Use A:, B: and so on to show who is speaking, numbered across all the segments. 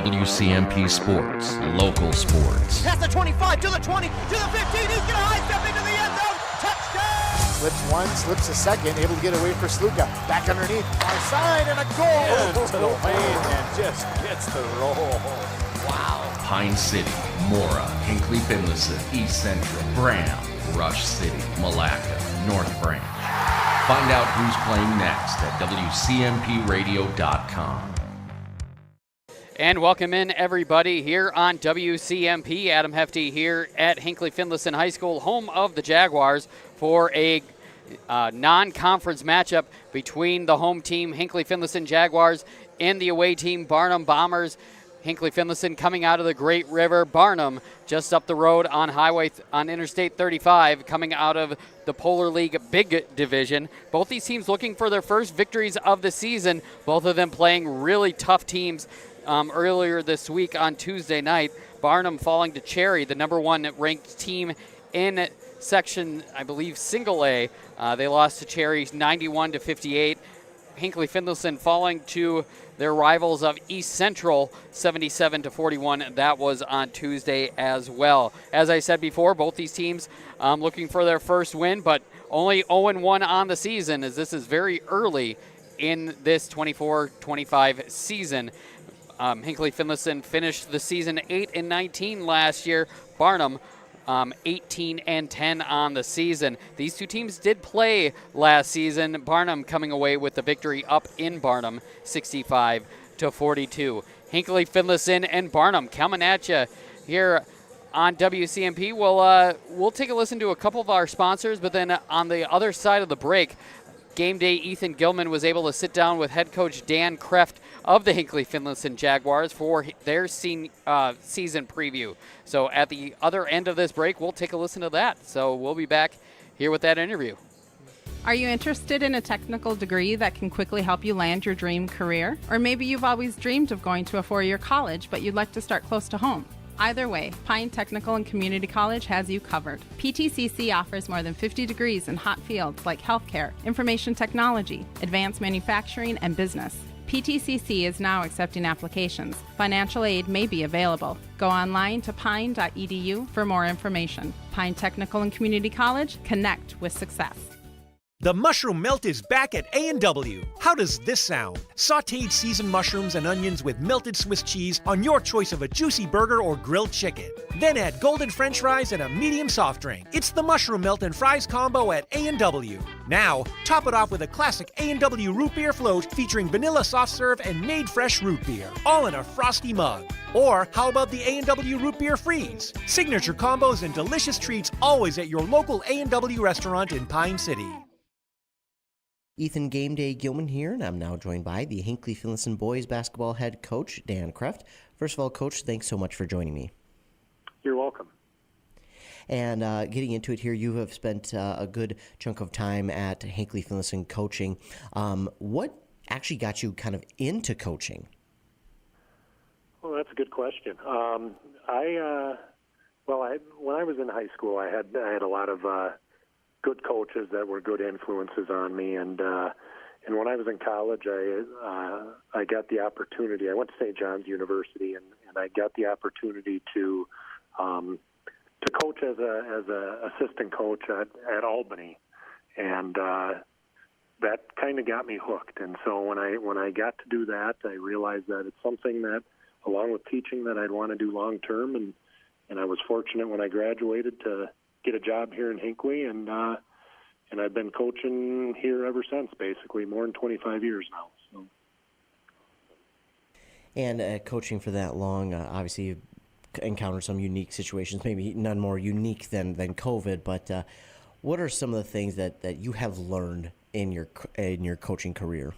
A: WCMP Sports, local sports.
B: Past the 25, to the 20, to the 15, he's going to high step into the end zone, touchdown!
C: Slips one, slips a second, able to get away for Sluka. Back underneath, far side, and a goal!
D: To the lane and just gets the roll.
A: Wow. Pine City, Mora, Hinckley-Finlayson, East Central, Branham, Rush City, Malacca, North Branch. Find out who's playing next at WCMPradio.com.
E: And welcome in, everybody, here on WCMP. Adam Hefty here at Hinckley-Finlayson High School, home of the Jaguars, for a non-conference matchup between the home team, Hinckley-Finlayson Jaguars, and the away team, Barnum Bombers. Hinckley-Finlayson coming out of the Great River. Barnum just up the road on on Interstate 35, coming out of the Polar League Big Division. Both these teams looking for their first victories of the season, both of them playing really tough teams earlier this week on Tuesday night. Barnum falling to Cherry, the number one ranked team in section, I believe, single A. They lost to Cherry 91-58. Hinckley-Finlayson falling to their rivals of East Central 77-41. That was on Tuesday as well. As I said before, both these teams looking for their first win, but only 0-1 on the season, as this is very early in this 24-25 season. Hinckley-Finlayson finished the season 8-19 last year. Barnum 18-10 on the season. These two teams did play last season. Barnum coming away with the victory up in Barnum, 65-42. Hinckley-Finlayson and Barnum coming at you here on WCMP. We'll take a listen to a couple of our sponsors, but then on the other side of the break, Game Day Ethan Gilman was able to sit down with head coach Dan Kreft of the Hinckley-Finlayson Jaguars for their season preview. So at the other end of this break, we'll take a listen to that. So we'll be back here with that interview.
F: Are you interested in a technical degree that can quickly help you land your dream career? Or maybe you've always dreamed of going to a four-year college, but you'd like to start close to home. Either way, Pine Technical and Community College has you covered. PTCC offers more than 50 degrees in hot fields like healthcare, information technology, advanced manufacturing, and business. PTCC is now accepting applications. Financial aid may be available. Go online to pine.edu for more information. Pine Technical and Community College, connect with success.
G: The mushroom melt is back at A&W. How does this sound? Sautéed seasoned mushrooms and onions with melted Swiss cheese on your choice of a juicy burger or grilled chicken. Then add golden French fries and a medium soft drink. It's the mushroom melt and fries combo at A&W. Now, top it off with a classic A&W root beer float featuring vanilla soft serve and made fresh root beer, all in a frosty mug. Or how about the A&W root beer freeze? Signature combos and delicious treats always at your local A&W restaurant in Pine City.
H: Ethan Game Day Gilman here, and I'm now joined by the Hinckley-Finlayson boys basketball head coach, Dan Kreft. First of all, Coach, thanks so much for joining me.
I: You're welcome.
H: And getting into it here, you have spent a good chunk of time at Hinckley-Finlayson coaching. What actually got you kind of into coaching?
I: Well, that's a good question. When I was in high school, I had a lot of good coaches that were good influences on me, and when I was in college, I got the opportunity. I went to St. John's University, and I got the opportunity to coach as a assistant coach at Albany, and that kind of got me hooked. And so when I got to do that, I realized that it's something that, along with teaching, that I'd want to do long term, and I was fortunate when I graduated to get a job here in Hinckley, and I've been coaching here ever since, basically, more than 25 years now. So.
H: And coaching for that long, obviously you've encountered some unique situations, maybe none more unique than COVID, but what are some of the things that you have learned in your coaching career?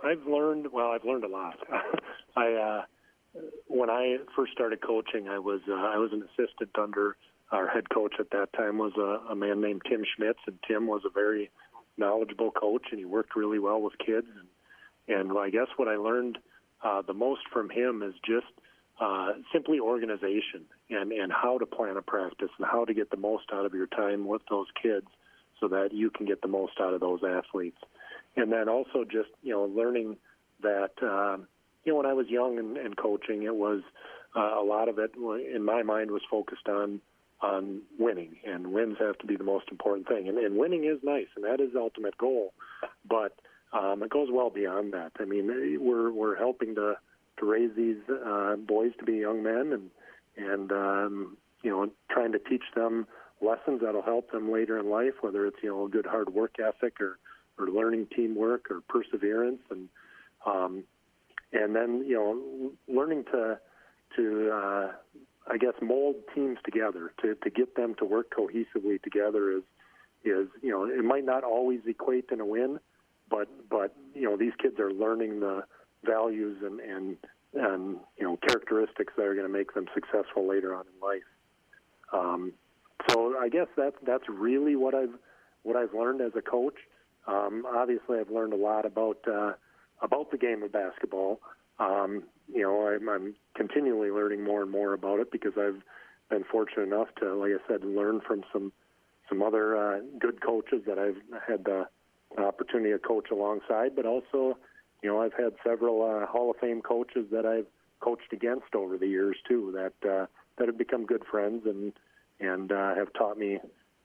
I: I've learned a lot. When I first started coaching, I was an assistant under our head coach at that time was a man named Tim Schmitz, and Tim was a very knowledgeable coach, and he worked really well with kids. And I guess what I learned the most from him is just simply organization and how to plan a practice and how to get the most out of your time with those kids so that you can get the most out of those athletes. And then also just, learning that, when I was young and coaching, it was a lot of it, in my mind, was focused on winning, and wins have to be the most important thing. And winning is nice, and that is the ultimate goal, but it goes well beyond that. I mean, we're helping to raise these boys to be young men, and trying to teach them lessons that'll help them later in life, whether it's a good hard work ethic or learning teamwork or perseverance, and then learning to I guess mold teams together to get them to work cohesively together is it might not always equate in a win, but these kids are learning the values and characteristics that are going to make them successful later on in life. So I guess that's really what I've learned as a coach. Obviously, I've learned a lot about the game of basketball. I'm continually learning more and more about it because I've been fortunate enough to, like I said, learn from some other good coaches that I've had the opportunity to coach alongside. But also, I've had several Hall of Fame coaches that I've coached against over the years too that have become good friends and have taught me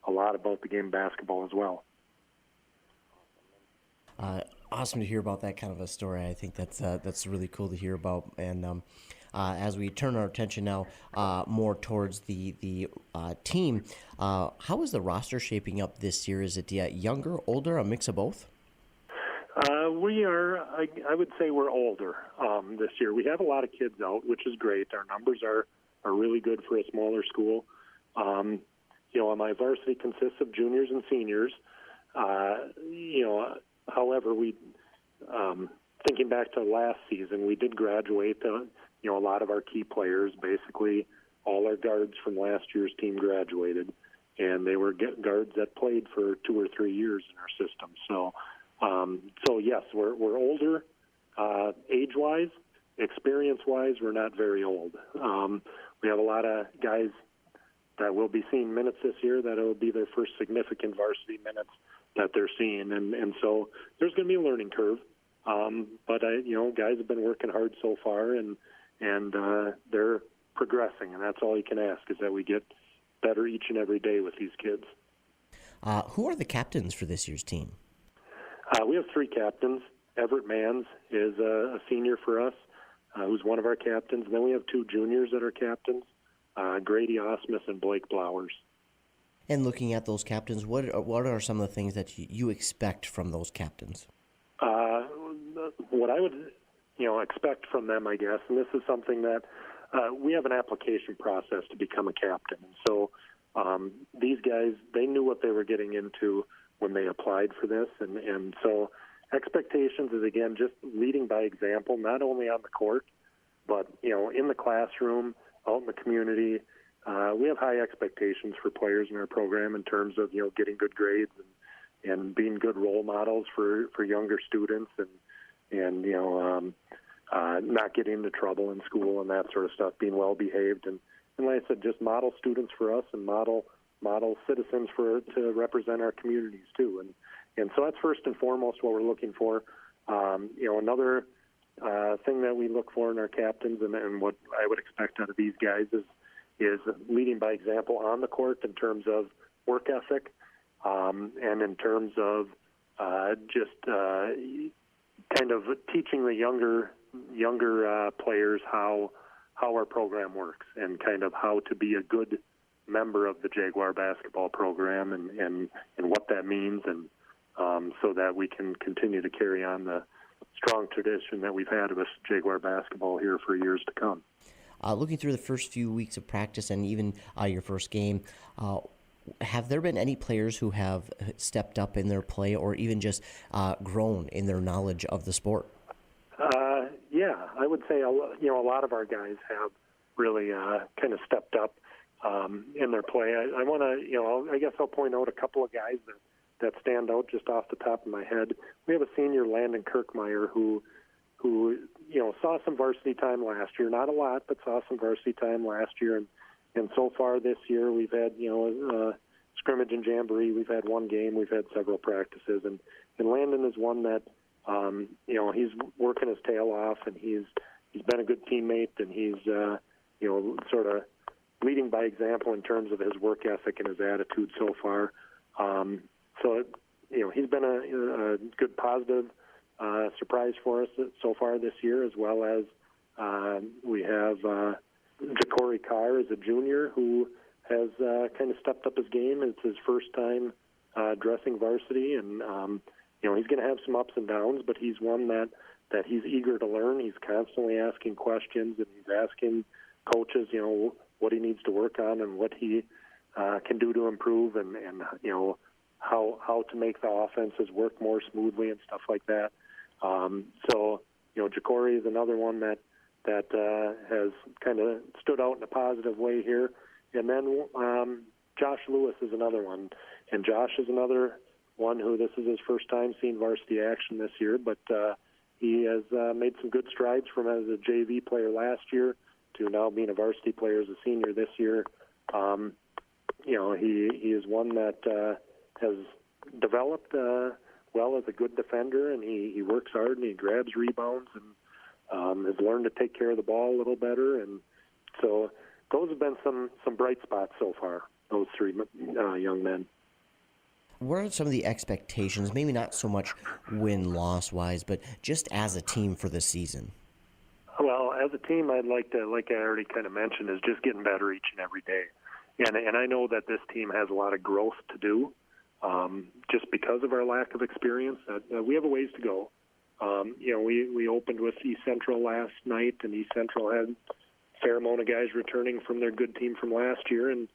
I: a lot about the game of basketball as well.
H: Awesome to hear about that kind of a story. I think that's really cool to hear about. And as we turn our attention now more towards the team, how is the roster shaping up this year? Is it younger, older, a mix of both?
I: We are, I would say we're older this year. We have a lot of kids out, which is great. Our numbers are really good for a smaller school. My varsity consists of juniors and seniors. However, we, thinking back to last season, we did graduate, a lot of our key players. Basically, all our guards from last year's team graduated, and they were guards that played for 2 or 3 years in our system. So yes, we're older, age-wise. Experience-wise, we're not very old. We have a lot of guys that will be seeing minutes this year that will be their first significant varsity minutes that they're seeing, and so there's going to be a learning curve. But guys have been working hard so far, and they're progressing, and that's all you can ask is that we get better each and every day with these kids.
H: Who are the captains for this year's team?
I: We have 3 captains. Everett Manns is a senior for us, who's one of our captains. And then we have 2 juniors that are captains, Grady Osmus and Blake Blowers.
H: And looking at those captains, what are some of the things that you expect from those captains?
I: What I would, expect from them, I guess, and this is something that we have an application process to become a captain. And so these guys, they knew what they were getting into when they applied for this. And so expectations is, again, just leading by example, not only on the court, but, in the classroom, out in the community. We have high expectations for players in our program in terms of, getting good grades and being good role models for younger students and not getting into trouble in school and that sort of stuff, being well behaved. And like I said, just model students for us and model citizens to represent our communities too. And so that's first and foremost what we're looking for. Another thing that we look for in our captains and what I would expect out of these guys is leading by example on the court in terms of work ethic, and in terms of just kind of teaching the younger players how our program works and kind of how to be a good member of the Jaguar basketball program and what that means, and so that we can continue to carry on the strong tradition that we've had with Jaguar basketball here for years to come.
H: Looking through the first few weeks of practice and even your first game, have there been any players who have stepped up in their play or even just grown in their knowledge of the sport?
I: Yeah, I would say a lot of our guys have really kind of stepped up in their play. I want to, I guess I'll point out a couple of guys that stand out just off the top of my head. We have a senior, Landon Kirkmeyer, who saw some varsity time last year. Not a lot, but saw some varsity time last year. And so far this year, we've had, scrimmage and jamboree. We've had one game. We've had several practices. And Landon is one that He's working his tail off, and he's been a good teammate, and he's sort of leading by example in terms of his work ethic and his attitude so far. He's been a good positive surprise for us so far this year, as well as we have Ja'Cory Carr as a junior who has kind of stepped up his game. It's his first time dressing varsity, and he's going to have some ups and downs, but he's one that he's eager to learn. He's constantly asking questions, and he's asking coaches, what he needs to work on and what he can do to improve, and how to make the offenses work more smoothly and stuff like that. Ja'Cory is another one that has kind of stood out in a positive way here. And then Josh Lewis is another one. And Josh is another one who this is his first time seeing varsity action this year, but he has made some good strides from as a JV player last year to now being a varsity player as a senior this year. He is one that has developed well as a good defender, and he works hard and he grabs rebounds and has learned to take care of the ball a little better. And so those have been some bright spots so far, those three young men.
H: What are some of the expectations, maybe not so much win-loss wise, but just as a team for this season?
I: Well, as a team, I'd like to, like I already kind of mentioned, is just getting better each and every day. And I know that this team has a lot of growth to do, just because of our lack of experience. We have a ways to go. We opened with East Central last night, and East Central had a fair amount of guys returning from their good team from last year, and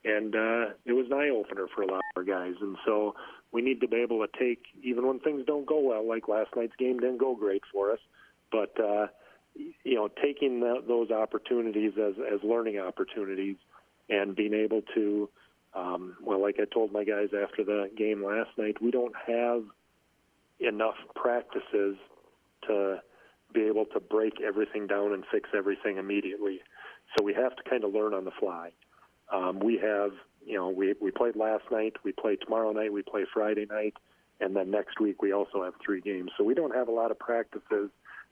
I: it was an eye-opener for a lot of our guys. And so we need to be able to take, even when things don't go well, like last night's game didn't go great for us, but taking those opportunities as learning opportunities and being able to, like I told my guys after the game last night, we don't have enough practices to be able to break everything down and fix everything immediately. So we have to kind of learn on the fly. We have, we played last night, we play tomorrow night, we play Friday night, and then next week we also have 3 games. So we don't have a lot of practices.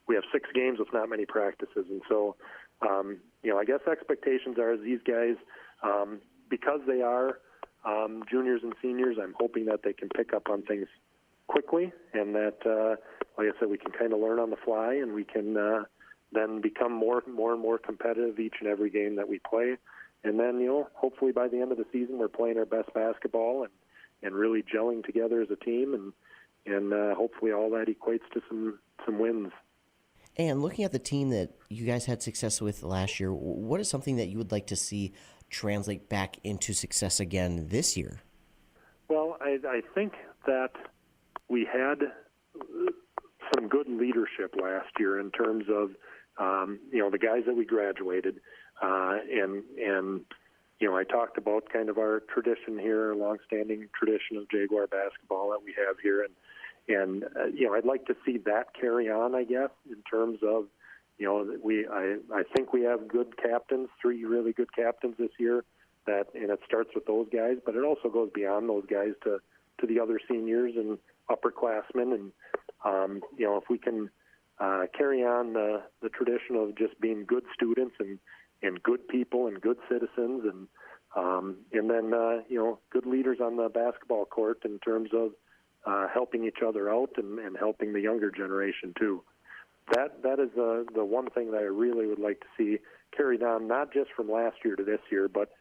I: We have 6 games with not many practices. And so, I guess expectations are these guys, because they are juniors and seniors, I'm hoping that they can pick up on things quickly, and that, like I said, we can kind of learn on the fly, and we can then become more and more competitive each and every game that we play. And then, hopefully by the end of the season, we're playing our best basketball and really gelling together as a team, and hopefully all that equates to some wins.
H: And looking at the team that you guys had success with last year, what is something that you would like to see translate back into success again this year?
I: Well, I think that we had some good leadership last year in terms of, the guys that we graduated. I talked about kind of our tradition here, longstanding tradition of Jaguar basketball that we have here. And I'd like to see that carry on, I guess, in terms of, I think we have good captains, 3 really good captains this year, and it starts with those guys, but it also goes beyond those guys to the other seniors and upperclassmen. And, if we can carry on the tradition of just being good students and good people and good citizens, and then, good leaders on the basketball court in terms of helping each other out and helping the younger generation too. That is the one thing that I really would like to see carried on, not just from last year to this year, but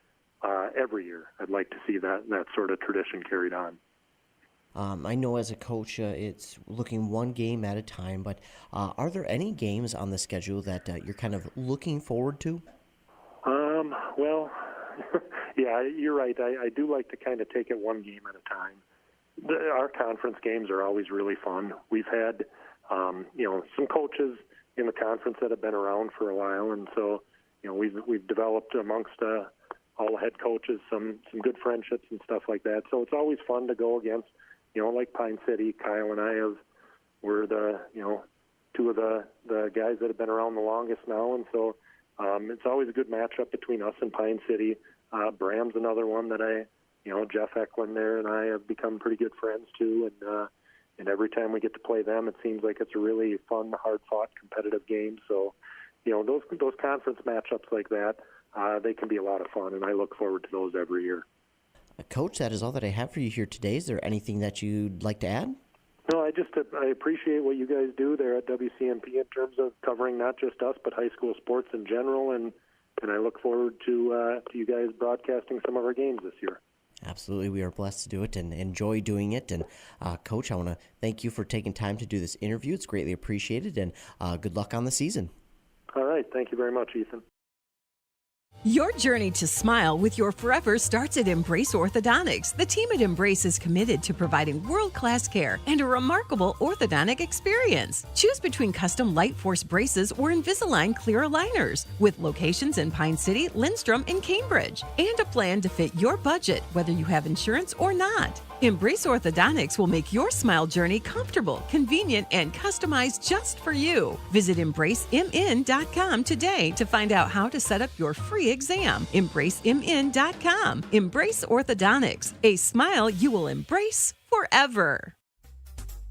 I: every year. I'd like to see that sort of tradition carried on.
H: I know as a coach, it's looking one game at a time, but are there any games on the schedule that you're kind of looking forward to?
I: Well, yeah, you're right. I do like to kind of take it one game at a time. Our conference games are always really fun. We've had, some coaches in the conference that have been around for a while, and so, we've developed amongst all the head coaches some good friendships and stuff like that. So it's always fun to go against, like Pine City. Kyle and I we're the, 2 of the guys that have been around the longest now, and so it's always a good matchup between us and Pine City. Bram's another one that Jeff Eklund there and I have become pretty good friends too, and every time we get to play them, it seems like it's a really fun, hard-fought, competitive game. So, those conference matchups like that, they can be a lot of fun, and I look forward to those every year.
H: Coach, that is all that I have for you here today. Is there anything that you'd like to add?
I: No, I appreciate what you guys do there at WCMP in terms of covering not just us, but high school sports in general, and I look forward to you guys broadcasting some of our games this year.
H: Absolutely. We are blessed to do it and enjoy doing it. And, Coach, I want to thank you for taking time to do this interview. It's greatly appreciated, and good luck on the season.
I: All right. Thank you very much, Ethan.
J: Your journey to smile with your forever starts at Embrace Orthodontics. The team at Embrace is committed to providing world-class care and a remarkable orthodontic experience. Choose between custom Light Force braces or Invisalign clear aligners with locations in Pine City, Lindstrom, and Cambridge, and a plan to fit your budget, whether you have insurance or not. Embrace Orthodontics will make your smile journey comfortable, convenient, and customized just for you. Visit EmbraceMN.com today to find out how to set up your free exam. EmbraceMN.com. Embrace Orthodontics. A smile you will embrace forever.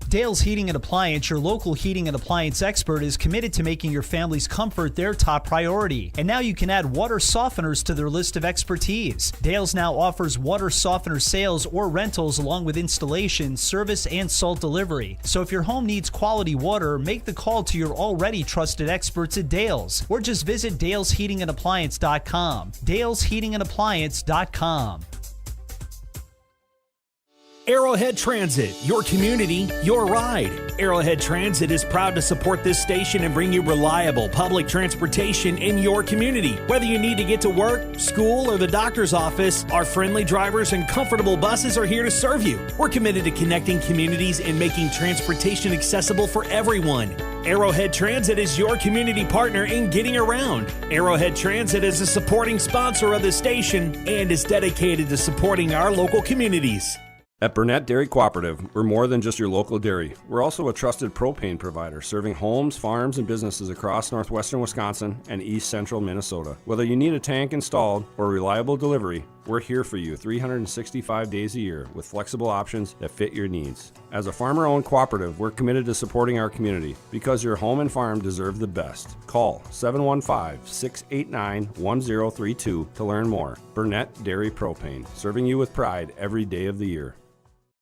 K: Dale's Heating and Appliance, your local heating and appliance expert, is committed to making your family's comfort their top priority. And now you can add water softeners to their list of expertise. Dale's now offers water softener sales or rentals along with installation, service, and salt delivery. So if your home needs quality water, make the call to your already trusted experts at Dale's, or just visit dalesheatingandappliance.com. dalesheatingandappliance.com.
G: Arrowhead Transit, your community, your ride. Arrowhead Transit is proud to support this station and bring you reliable public transportation in your community. Whether you need to get to work, school, or the doctor's office, our friendly drivers and comfortable buses are here to serve you. We're committed to connecting communities and making transportation accessible for everyone. Arrowhead Transit is your community partner in getting around. Arrowhead Transit is a supporting sponsor of the station and is dedicated to supporting our local communities.
L: At Burnett Dairy Cooperative, we're more than just your local dairy. We're also a trusted propane provider, serving homes, farms, and businesses across northwestern Wisconsin and east central Minnesota. Whether you need a tank installed or reliable delivery, we're here for you 365 days a year with flexible options that fit your needs. As a farmer-owned cooperative, we're committed to supporting our community because your home and farm deserve the best. Call 715-689-1032 to learn more. Burnett Dairy Propane, serving you with pride every day of the year.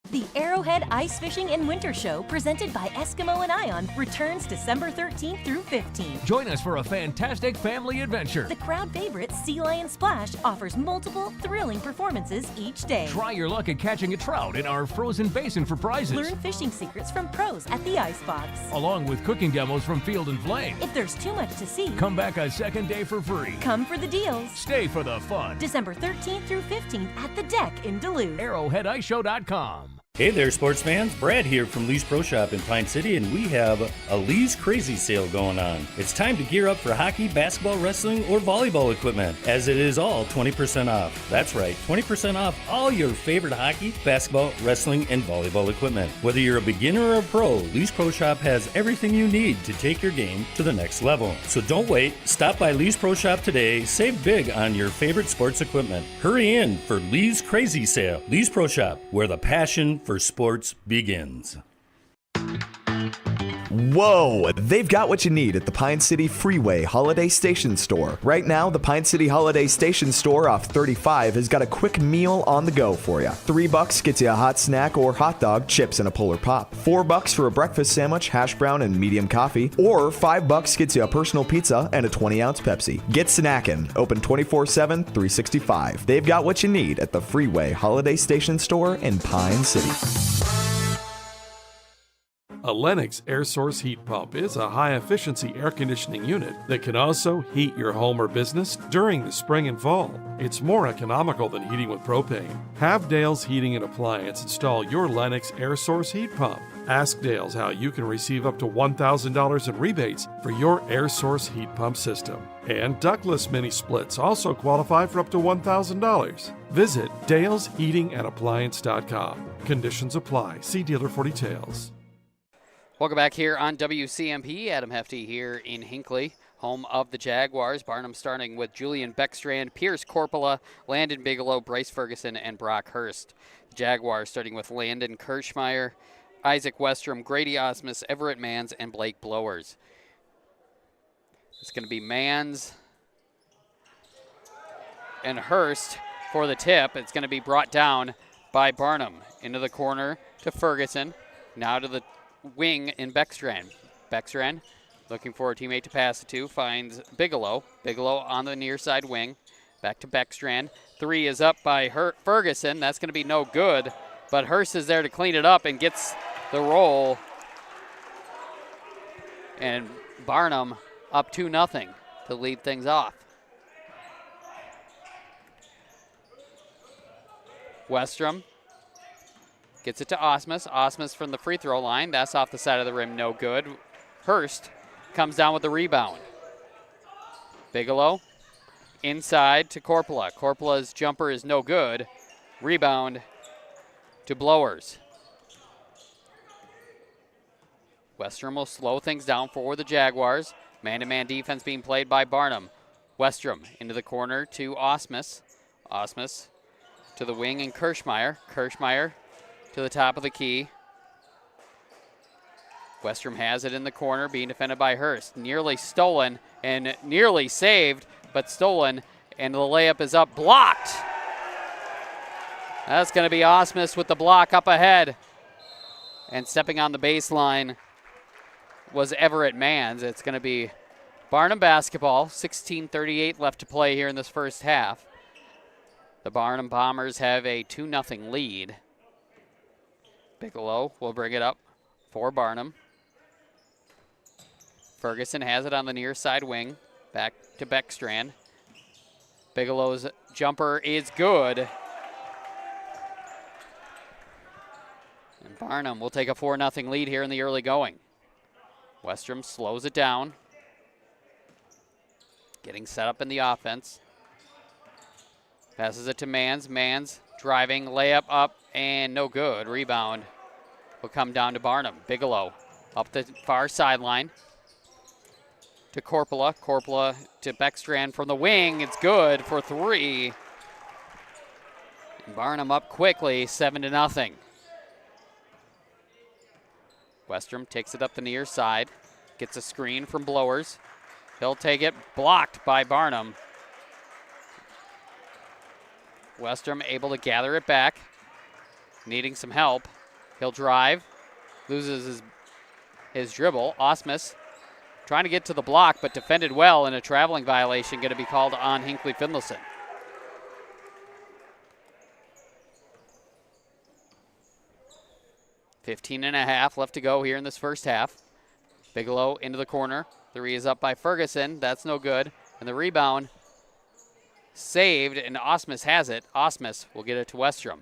M: The Arrowhead Ice Fishing and Winter Show, presented by Eskimo and Ion, returns December 13th through 15th.
N: Join us for a fantastic family adventure.
M: The crowd favorite Sea Lion Splash offers multiple thrilling performances each day.
N: Try your luck at catching a trout in our frozen basin for prizes.
M: Learn fishing secrets from pros at the Icebox,
N: along with cooking demos from Field and Flame.
M: If there's too much to see,
N: come back a second day for free.
M: Come for the deals.
N: Stay for the fun.
M: December 13th through 15th at the Deck in Duluth.
N: ArrowheadIceShow.com.
O: Hey there, sports fans. Brad here from Lee's Pro Shop in Pine City, and we have a Lee's Crazy Sale going on. It's time to gear up for hockey, basketball, wrestling, or volleyball equipment, as it is all 20% off. That's right, 20% off all your favorite hockey, basketball, wrestling, and volleyball equipment. Whether you're a beginner or a pro, Lee's Pro Shop has everything you need to take your game to the next level. So don't wait. Stop by Lee's Pro Shop today. Save big on your favorite sports equipment. Hurry in for Lee's Crazy Sale. Lee's Pro Shop, where the passion for sports begins.
P: Whoa! They've got what you need at the Pine City Freeway Holiday Station Store. Right now, the Pine City Holiday Station Store off 35 has got a quick meal on the go for you. $3 gets you a hot snack or hot dog, chips, and a Polar Pop. $4 for a breakfast sandwich, hash brown, and medium coffee. Or $5 gets you a personal pizza and a 20-ounce Pepsi. Get snacking. Open 24/7, 365. They've got what you need at the Freeway Holiday Station Store in Pine City.
Q: A Lennox air source heat pump is a high-efficiency air conditioning unit that can also heat your home or business during the spring and fall. It's more economical than heating with propane. Have Dale's Heating and Appliance install your Lennox air source heat pump. Ask Dale's how you can receive up to $1,000 in rebates for your air source heat pump system. And ductless mini splits also qualify for up to $1,000. Visit dalesheatingandappliance.com. Conditions apply. See dealer for details.
E: Welcome back here on WCMP. Adam Hefty here in Hinckley, home of the Jaguars. Barnum starting with Julian Beckstrand, Pierce Corpola, Landon Bigelow, Bryce Ferguson, and Brock Hurst. The Jaguars starting with Landon Kirschmeyer, Isaac Westrom, Grady Osmus, Everett Mans, and Blake Blowers. It's going to be Mans and Hurst for the tip. It's going to be brought down by Barnum. Into the corner to Ferguson. Now to the wing in Beckstrand. Beckstrand looking for a teammate to pass it to. Finds Bigelow. Bigelow on the near side wing. Back to Beckstrand. 3 is up by Ferguson. That's going to be no good. But Hurst is there to clean it up and gets the roll. And Barnum up 2-0 to lead things off. Westrom gets it to Osmus. Osmus from the free throw line. That's off the side of the rim, no good. Hurst comes down with the rebound. Bigelow inside to Corpola. Corpola's jumper is no good. Rebound to Blowers. Westrom will slow things down for the Jaguars. Man-to-man defense being played by Barnum. Westrom into the corner to Osmus. Osmus to the wing and Kirschmeyer. Kirschmeyer to the top of the key. Westrom has it in the corner, being defended by Hurst. Nearly stolen and nearly saved, but stolen, and the layup is up, blocked. That's going to be Osmus with the block up ahead. And stepping on the baseline was Everett Mans. It's going to be Barnum basketball. 16:38 left to play here in this first half. The Barnum Bombers have a 2-0 lead. Bigelow will bring it up for Barnum. Ferguson has it on the near side wing. Back to Beckstrand. Bigelow's jumper is good. And Barnum will take a 4-0 lead here in the early going. Westrom slows it down. Getting set up in the offense. Passes it to Mans. Mans driving, layup up, and no good. Rebound will come down to Barnum. Bigelow up the far sideline to Corpola. Corpola to Beckstrand from the wing. It's good for 3. And Barnum up quickly, 7-0. Westrom takes it up the near side. Gets a screen from Blowers. He'll take it, blocked by Barnum. Westrom able to gather it back, needing some help. He'll drive, loses his dribble. Osmus trying to get to the block, but defended well, and a traveling violation going to be called on Hinckley-Finlayson. .15.5 left to go here in this first half. Bigelow into the corner. 3 is up by Ferguson. That's no good. And the rebound saved, and Osmus has it. Osmus will get it to Westrom.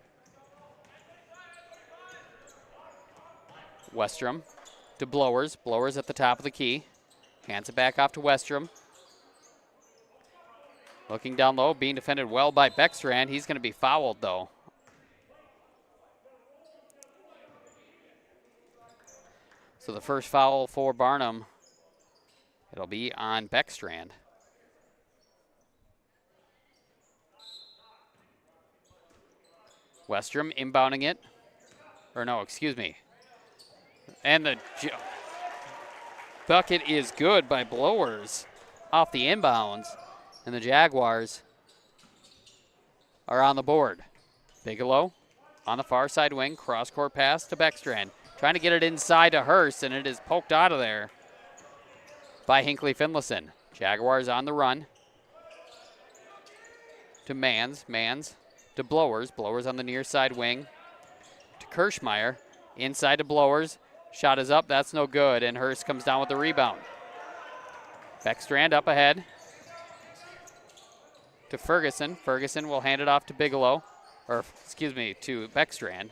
E: Westrom to Blowers. Blowers at the top of the key. Hands it back off to Westrom. Looking down low, being defended well by Beckstrand. He's going to be fouled, though. So the first foul for Barnum, it'll be on Beckstrand. Westrom inbounding it. Or no, excuse me. And the bucket is good by Blowers off the inbounds. And the Jaguars are on the board. Bigelow on the far side wing. Cross-court pass to Beckstrand. Trying to get it inside to Hurst, and it is poked out of there by Hinckley-Finlayson. Jaguars on the run. To Mans. Mans to Blowers. Blowers on the near side wing. To Kirschmeyer. Inside to Blowers. Shot is up. That's no good, and Hurst comes down with the rebound. Beckstrand up ahead. To Ferguson. Ferguson will hand it off to Bigelow. Or, excuse me, to Beckstrand.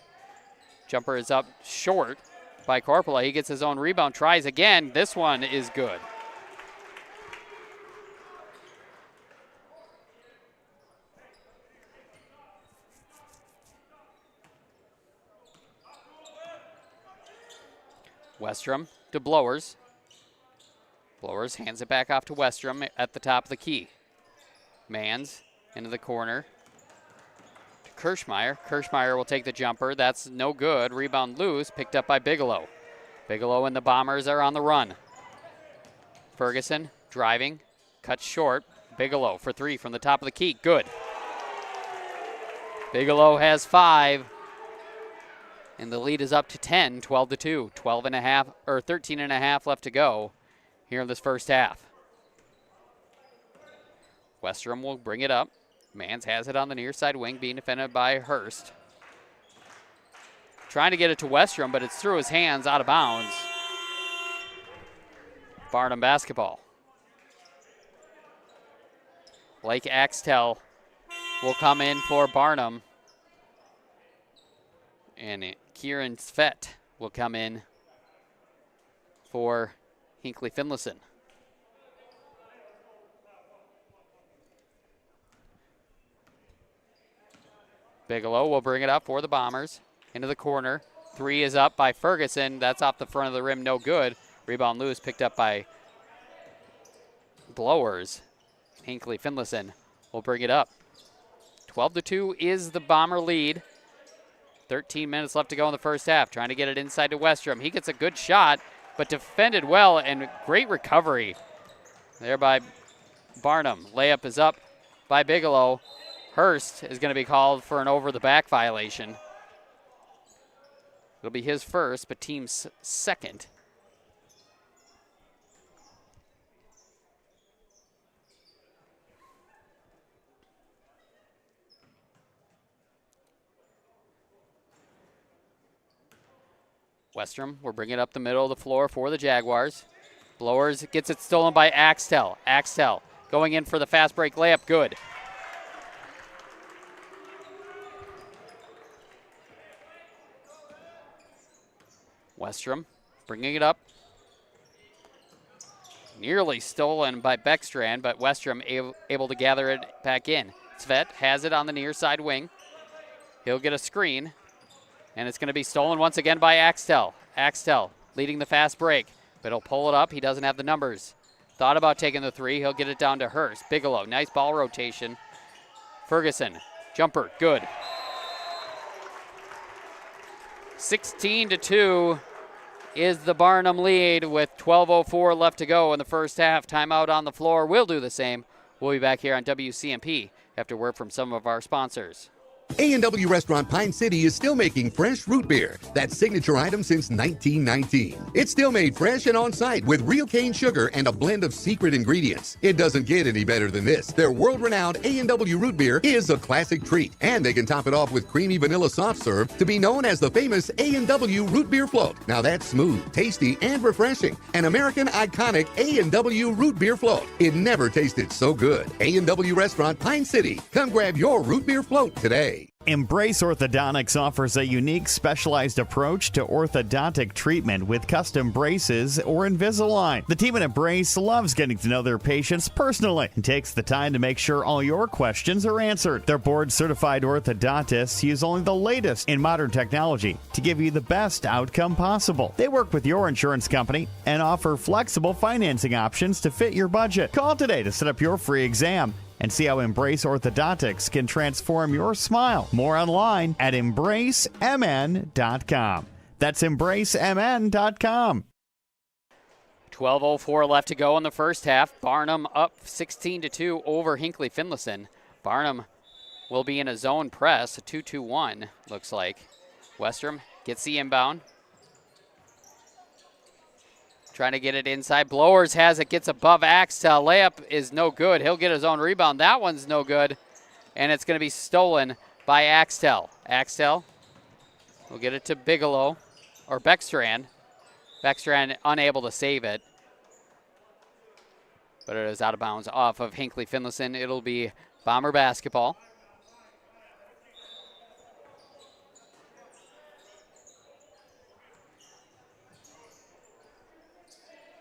E: Jumper is up short by Corpola. He gets his own rebound, tries again. This one is good. Westrom to Blowers. Blowers hands it back off to Westrom at the top of the key. Mans into the corner. To Kirschmeyer. Kirschmeyer will take the jumper. That's no good. Rebound loose, picked up by Bigelow. Bigelow and the Bombers are on the run. Ferguson driving, cuts short. Bigelow for three from the top of the key. Good. Bigelow has 5. And the lead is up to 10, 12-2. 13 and a half left to go here in this first half. Westrom will bring it up. Mans has it on the near side wing, being defended by Hurst. Trying to get it to Westrom, but it's through his hands, out of bounds. Barnum basketball. Blake Axtell will come in for Barnum. And Kieran Svet will come in for Hinckley-Finlayson. Bigelow will bring it up for the Bombers. Into the corner. 3 is up by Ferguson. That's off the front of the rim, no good. Rebound loose, picked up by Blowers. Hinckley-Finlayson will bring it up. 12-2 is the Bomber lead. 13 minutes left to go in the first half. Trying to get it inside to Westrom. He gets a good shot, but defended well, and great recovery there by Barnum. Layup is up by Bigelow. Hurst is going to be called for an over-the-back violation. It'll be his first, but team's second. Westrom will bring it up the middle of the floor for the Jaguars. Blowers gets it stolen by Axtell. Axtell going in for the fast break layup. Good. Westrom bringing it up. Nearly stolen by Beckstrand, but Westrom able to gather it back in. Svet has it on the near side wing. He'll get a screen, and it's going to be stolen once again by Axtell. Axtell leading the fast break, but he'll pull it up. He doesn't have the numbers. Thought about taking the 3. He'll get it down to Hurst. Bigelow, nice ball rotation. Ferguson, jumper, good. 16-2 is the Barnum lead with 12:04 left to go in the first half. Timeout on the floor. We'll do the same. We'll be back here on WCMP after word from some of our sponsors.
R: A&W Restaurant Pine City is still making fresh root beer. That signature item since 1919. It's still made fresh and on site with real cane sugar and a blend of secret ingredients. It doesn't get any better than this. Their world-renowned A&W root beer is a classic treat, and they can top it off with creamy vanilla soft serve to be known as the famous A&W root beer float. Now that's smooth, tasty, and refreshing. An American iconic A&W root beer float. It never tasted so good. A&W Restaurant Pine City. Come grab your root beer float today.
S: Embrace Orthodontics offers a unique specialized approach to orthodontic treatment with custom braces or Invisalign. The team at Embrace loves getting to know their patients personally and takes the time to make sure all your questions are answered. Their board-certified orthodontists use only the latest in modern technology to give you the best outcome possible. They work with your insurance company and offer flexible financing options to fit your budget. Call today to set up your free exam and see how Embrace Orthodontics can transform your smile. More online at embracemn.com. That's embracemn.com.
E: 12:04 left to go in the first half. Barnum up 16-2 over Hinckley-Finlayson. Barnum will be in a zone press, a 2-2-1 looks like. Westrom gets the inbound. Trying to get it inside. Blowers has it, gets above Axtell. Layup is no good. He'll get his own rebound. That one's no good. And it's going to be stolen by Axtell. Axtell will get it to Bigelow, or Beckstrand. Beckstrand unable to save it. But it is out of bounds off of Hinckley-Finlayson. It'll be Bomber basketball.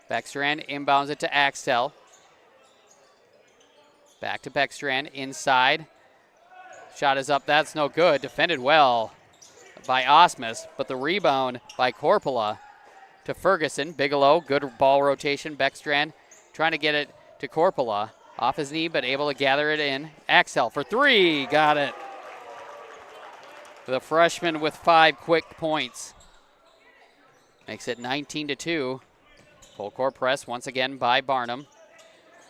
E: Beckstrand inbounds it to Axtell. Back to Beckstrand, inside. Shot is up, that's no good. Defended well by Osmus, but the rebound by Korpela to Ferguson. Bigelow, good ball rotation. Beckstrand trying to get it to Korpela. Off his knee, but able to gather it in. Axtell for 3, got it. The freshman with 5 quick points. Makes it 19-2. Full court press once again by Barnum.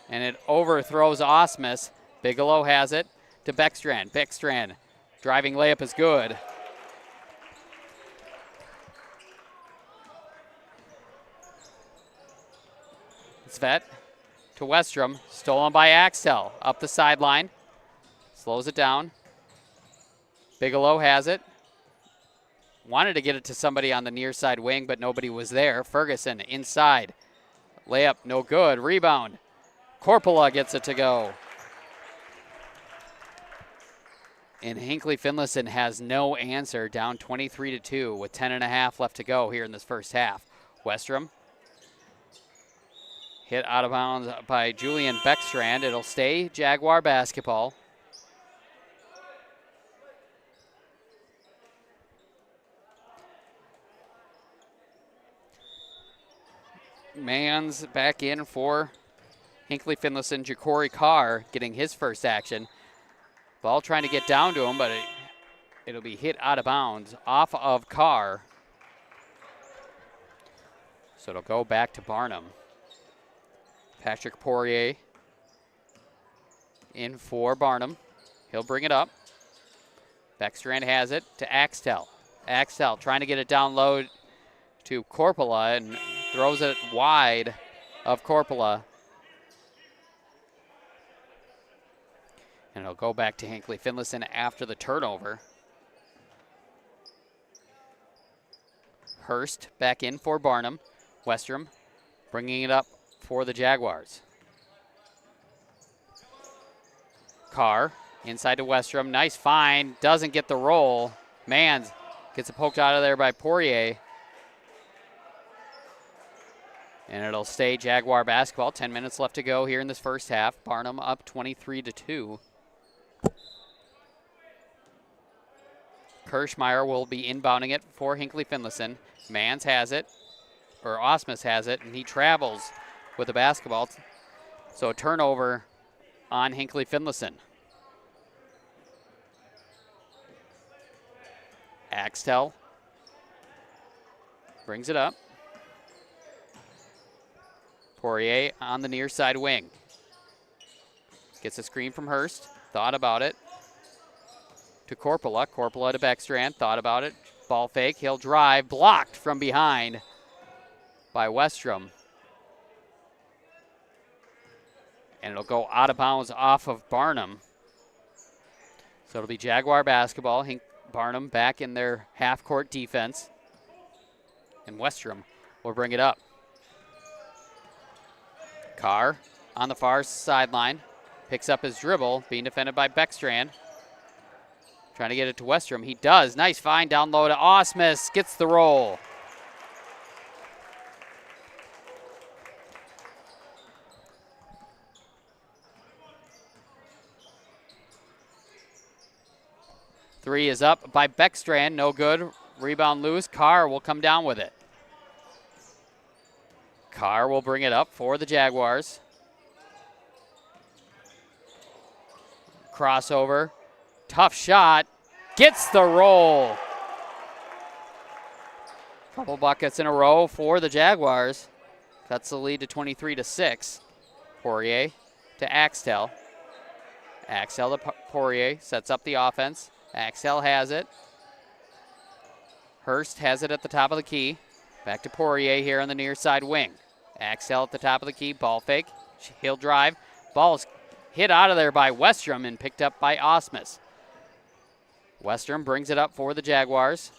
E: And it overthrows Osmus. Bigelow has it to Beckstrand. Beckstrand driving layup is good. Svet to Westrom. Stolen by Axtell. Up the sideline. Slows it down. Bigelow has it. Wanted to get it to somebody on the near side wing, but nobody was there. Ferguson inside. Layup no good. Rebound. Corpola gets it to go. And Hinckley-Finlayson has no answer, down 23-2 with 10.5 left to go here in this first half. Westrom hit out of bounds by Julian Beckstrand. It'll stay Jaguar basketball. Mans back in for Hinckley-Finlayson. Ja'Cory Carr getting his first action. Ball trying to get down to him, but it'll be hit out of bounds off of Carr. So it'll go back to Barnum. Patrick Poirier in for Barnum. He'll bring it up. Beckstrand has it to Axtell. Axtell trying to get it down low to Corpola and throws it wide of Corpola. And it'll go back to Hinckley-Finlayson after the turnover. Hurst back in for Barnum. Westrom bringing it up for the Jaguars. Carr inside to Westrom. Nice find. Doesn't get the roll. Mans gets it poked out of there by Poirier. And it'll stay Jaguar basketball. 10 minutes left to go here in this first half. Barnum up 23-2. Kirschmeyer will be inbounding it for Hinckley-Finlayson. Mans has it, or Osmus has it, and he travels with the basketball. So a turnover on Hinckley-Finlayson. Axtell brings it up. Poirier on the near side wing. Gets a screen from Hurst. Thought about it. To Corpola. Corpola to Beckstrand. Thought about it. Ball fake. He'll drive. Blocked from behind by Westrom. And it'll go out of bounds off of Barnum. So it'll be Jaguar basketball. Barnum back in their half-court defense. And Westrom will bring it up. Carr on the far sideline. Picks up his dribble, being defended by Beckstrand. Trying to get it to Westrom. He does. Nice find down low to Osmus. Gets the roll. Three is up by Beckstrand. No good. Rebound loose. Carr will come down with it. Carr will bring it up for the Jaguars. Crossover. Tough shot. Gets the roll. Couple buckets in a row for the Jaguars. Cuts the lead to 23-6. Poirier to Axtell. Axtell to Poirier. Sets up the offense. Axtell has it. Hurst has it at the top of the key. Back to Poirier here on the near side wing. Axtell at the top of the key. Ball fake. He'll drive. Ball's hit out of there by Westrom and picked up by Osmus. Westrom brings it up for the Jaguars.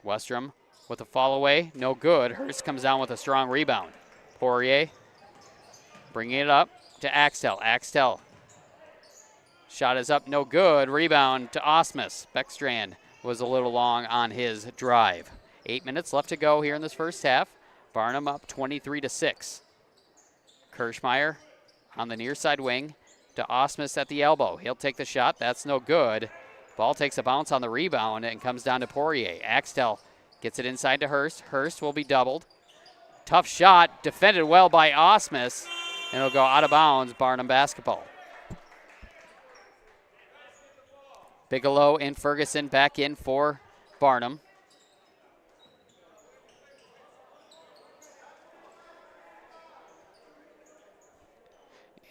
E: Westrom with a fall away. No good. Hurst comes down with a strong rebound. Poirier bringing it up to Axtell. Axtell. Shot is up. No good. Rebound to Osmus. Beckstrand was a little long on his drive. 8 minutes left to go here in this first half. Barnum up 23-6. Kirschmeyer on the near side wing to Osmus at the elbow. He'll take the shot. That's no good. Ball takes a bounce on the rebound and comes down to Poirier. Axtell gets it inside to Hurst. Hurst will be doubled. Tough shot. Defended well by Osmus. And it'll go out of bounds. Barnum basketball. Bigelow and Ferguson back in for Barnum.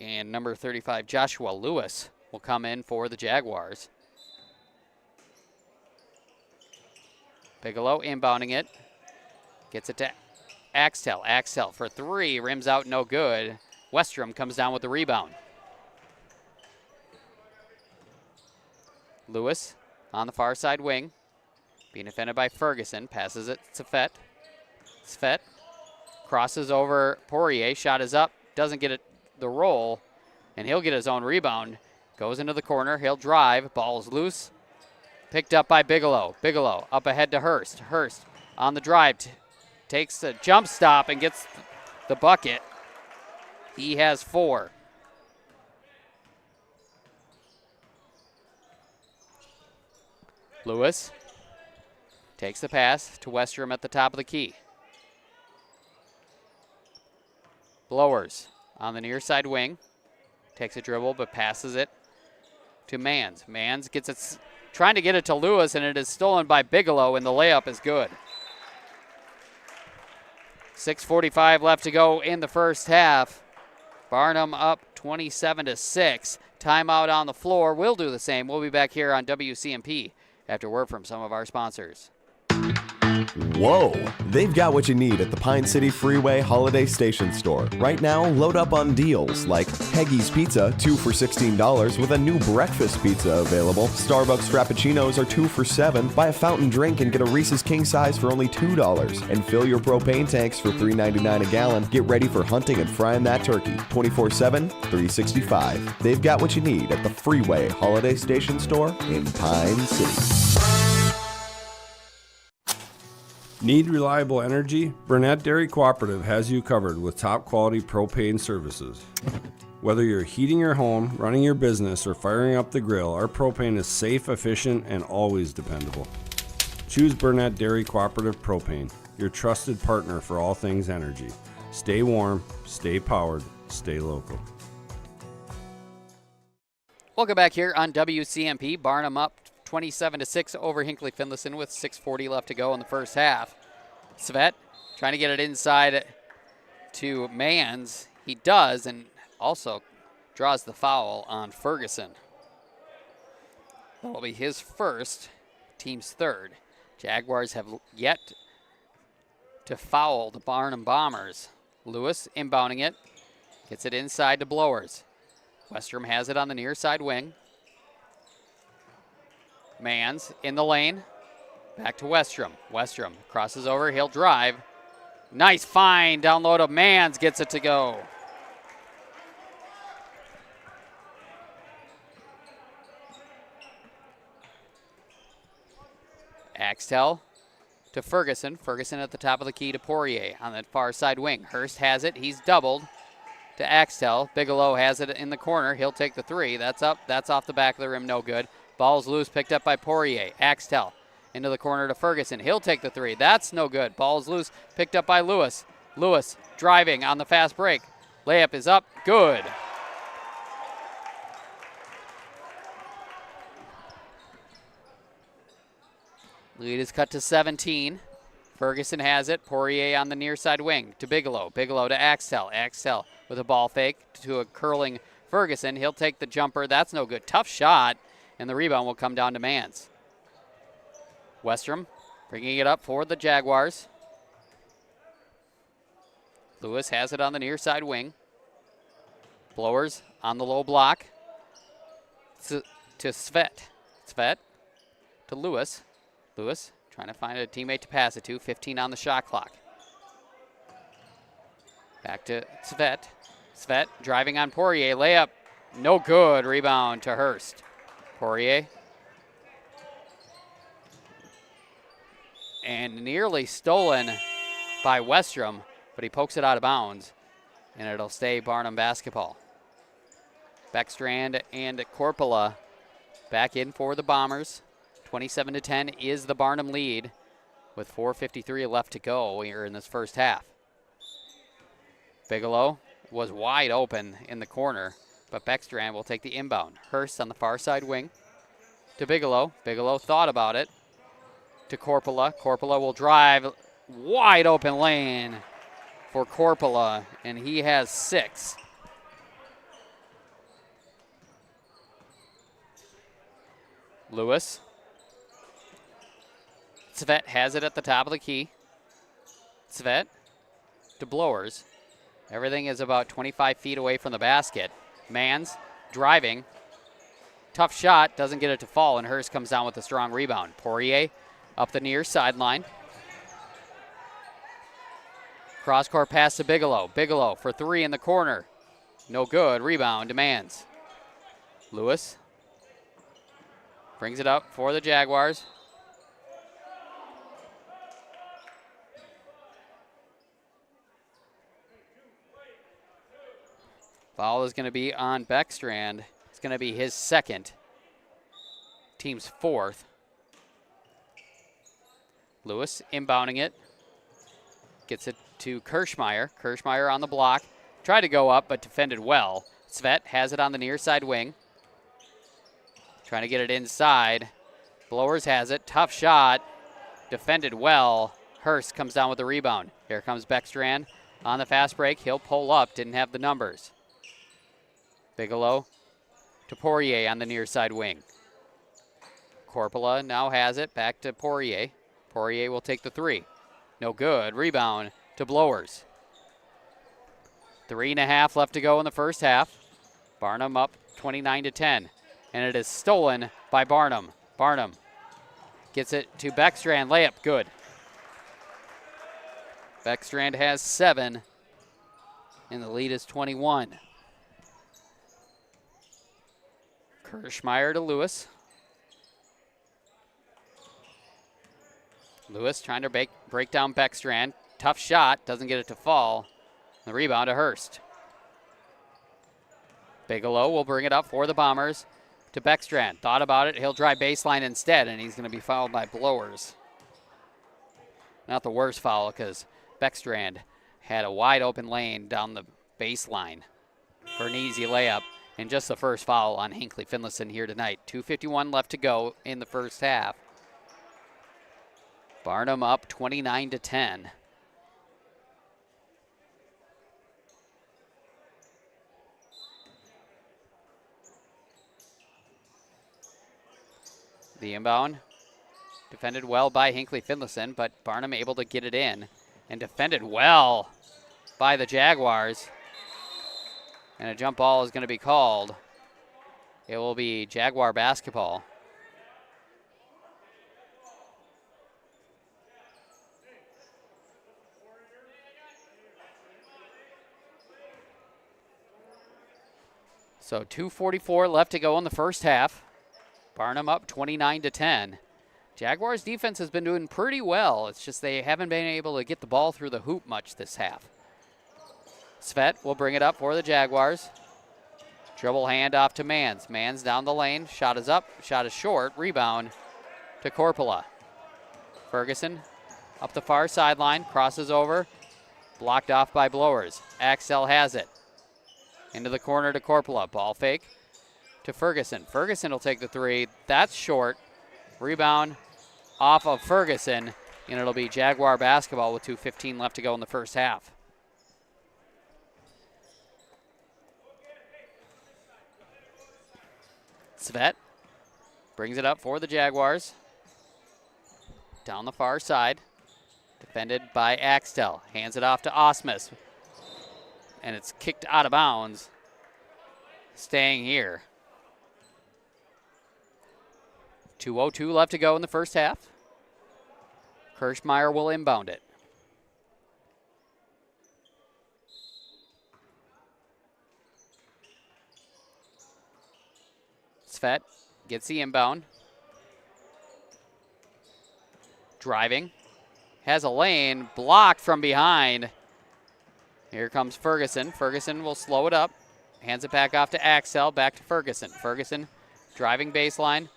E: And number 35, Joshua Lewis, will come in for the Jaguars. Bigelow inbounding it. Gets it to Axtell. Axtell for three. Rims out, no good. Westrom comes down with the rebound. Lewis on the far side wing. Being defended by Ferguson. Passes it to Svet. Svet crosses over Poirier. Shot is up. Doesn't get it the roll. And he'll get his own rebound. Goes into the corner. He'll drive. Ball's loose. Picked up by Bigelow. Bigelow up ahead to Hurst. Hurst on the drive. Takes a jump stop and gets the bucket. He has 4. Lewis takes the pass to Westrom at the top of the key. Blowers on the near side wing. Takes a dribble but passes it to Mans. Mans gets it, trying to get it to Lewis, and it is stolen by Bigelow, and the layup is good. 6:45 left to go in the first half. Barnum up 27-6. Timeout on the floor. We'll do the same. We'll be back here on WCMP after word from some of our sponsors.
P: Whoa! They've got what you need at the Pine City Freeway Holiday Station Store. Right now, load up on deals like Heggy's Pizza, 2 for $16 with a new breakfast pizza available. Starbucks Frappuccinos are 2 for $7. Buy a fountain drink and get a Reese's King Size for only $2. And fill your propane tanks for $3.99 a gallon. Get ready for hunting and frying that turkey 24/7, 365. They've got what you need at the Freeway Holiday Station Store in Pine City.
L: Need reliable energy? Burnett Dairy Cooperative has you covered with top quality propane services. Whether you're heating your home, running your business, or firing up the grill, our propane is safe, efficient, and always dependable. Choose Burnett Dairy Cooperative Propane, your trusted partner for all things energy. Stay warm, stay powered, stay local.
E: Welcome back here on WCMP. Barnum up 27-6 over Hinckley-Finlayson with 6:40 left to go in the first half. Svet trying to get it inside to Mans. He does, and also draws the foul on Ferguson. That'll be his first, team's third. Jaguars have yet to foul the Barnum Bombers. Lewis inbounding it. Gets it inside to Blowers. Westrom has it on the near side wing. Mans in the lane. Back to Westrom. Westrom crosses over. He'll drive. Nice find. Down low to Mans. Gets it to go. Axtell to Ferguson. Ferguson at the top of the key to Poirier on the far side wing. Hurst has it. He's doubled to Axtell. Bigelow has it in the corner. He'll take the three. That's up. That's off the back of the rim. No good. Ball's loose, picked up by Poirier. Axtell into the corner to Ferguson. He'll take the three. That's no good. Ball's loose, picked up by Lewis. Lewis driving on the fast break. Layup is up. Good. Lead is cut to 17. Ferguson has it. Poirier on the near side wing to Bigelow. Bigelow to Axtell. Axtell with a ball fake to a curling Ferguson. He'll take the jumper. That's no good. Tough shot. And the rebound will come down to Mans. Westrom bringing it up for the Jaguars. Lewis has it on the near side wing. Blowers on the low block. To Svet. Svet to Lewis. Lewis trying to find a teammate to pass it to. 15 on the shot clock. Back to Svet. Svet driving on Poirier. Layup. No good. Rebound to Hurst. Poirier. And nearly stolen by Westrom, but he pokes it out of bounds, and it'll stay Barnum basketball. Beckstrand and Corpola back in for the Bombers. 27-10 is the Barnum lead with 4:53 left to go here in this first half. Bigelow was wide open in the corner, but Beckstrand will take the inbound. Hurst on the far side wing. to Bigelow. Bigelow thought about it. To Corpola. Corpola will drive. Wide open lane for Corpola, and he has 6. Lewis. Svet has it at the top of the key. Svet to Blowers. Everything is about 25 feet away from the basket. Mans driving. Tough shot, doesn't get it to fall, and Hurst comes down with a strong rebound. Poirier up the near sideline. Cross-court pass to Bigelow. Bigelow for 3 in the corner. No good. Rebound demands. Lewis brings it up for the Jaguars. Foul is going to be on Beckstrand. It's going to be his 2nd. Team's 4th. Lewis inbounding it. Gets it to Kirschmeyer. Kirschmeyer on the block. Tried to go up, but defended well. Svet has it on the near side wing. Trying to get it inside. Blowers has it. Tough shot. Defended well. Hurst comes down with the rebound. Here comes Beckstrand on the fast break. He'll pull up. Didn't have the numbers. Bigelow to Poirier on the near side wing. Corpola now has it. Back to Poirier. Poirier will take the 3. No good. Rebound to Blowers. 3.5 left to go in the first half. Barnum up 29-10. And it is stolen by Barnum. Barnum gets it to Beckstrand. Layup, good. Beckstrand has 7. And the lead is 21. Kirschmeyer to Lewis. Lewis trying to break down Beckstrand. Tough shot, doesn't get it to fall. The rebound to Hurst. Bigelow will bring it up for the Bombers to Beckstrand. Thought about it, he'll drive baseline instead, and he's going to be fouled by Blowers. Not the worst foul, because Beckstrand had a wide open lane down the baseline for an easy layup. And just the first foul on Hinckley-Finlayson here tonight. 2:51 left to go in the first half. Barnum up 29-10. The inbound defended well by Hinckley-Finlayson, but Barnum able to get it in and defended well by the Jaguars. And a jump ball is going to be called. It will be Jaguar basketball. So 2:44 left to go in the first half. Barnum up 29-10. Jaguars defense has been doing pretty well. It's just they haven't been able to get the ball through the hoop much this half. Svet will bring it up for the Jaguars. Dribble handoff to Mans. Mans down the lane. Shot is up. Shot is short. Rebound to Corpola. Ferguson up the far sideline. Crosses over. Blocked off by Blowers. Axtell has it. Into the corner to Corpola. Ball fake to Ferguson. Ferguson will take the 3. That's short. Rebound off of Ferguson. And it'll be Jaguar basketball with 2:15 left to go in the first half. Svet brings it up for the Jaguars. Down the far side. Defended by Axtell. Hands it off to Osmus. And it's kicked out of bounds. Staying here. 2:02 left to go in the first half. Kirschmeyer will inbound it. Svet gets the inbound. Driving. Has a lane. Blocked from behind. Here comes Ferguson. Ferguson will slow it up. Hands it back off to Axtell. Back to Ferguson. Ferguson driving baseline.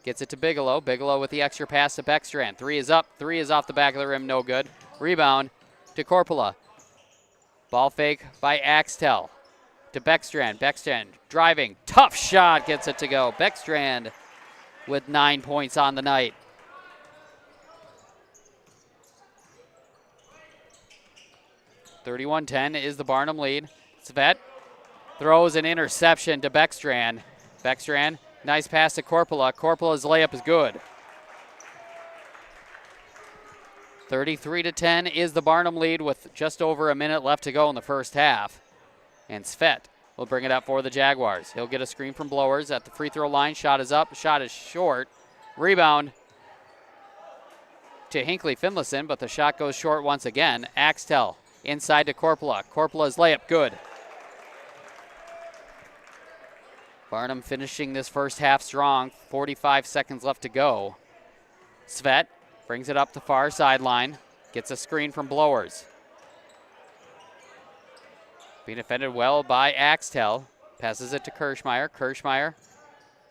E: Gets it to Bigelow. Bigelow with the extra pass to Beckstrand. 3 is up. 3 is off the back of the rim. No good. Rebound to Corpola. Ball fake by Axtell to Beckstrand. Beckstrand driving. Tough shot. Gets it to go. Beckstrand with 9 points on the night. (31-10) is the Barnum lead. Svet throws an interception to Beckstrand. Beckstrand, nice pass to Korpela. Korpela's layup is good. 33-10 is the Barnum lead with just over a minute left to go in the first half. And Svet will bring it up for the Jaguars. He'll get a screen from Blowers at the free throw line. Shot is up, shot is short. Rebound to Hinckley-Finlayson, but the shot goes short once again. Axtell inside to Korpela. Korpela's layup good. Barnum finishing this first half strong. 45 seconds left to go. Svet brings it up the far sideline. Gets a screen from Blowers. Being defended well by Axtell. Passes it to Kirschmeyer. Kirschmeyer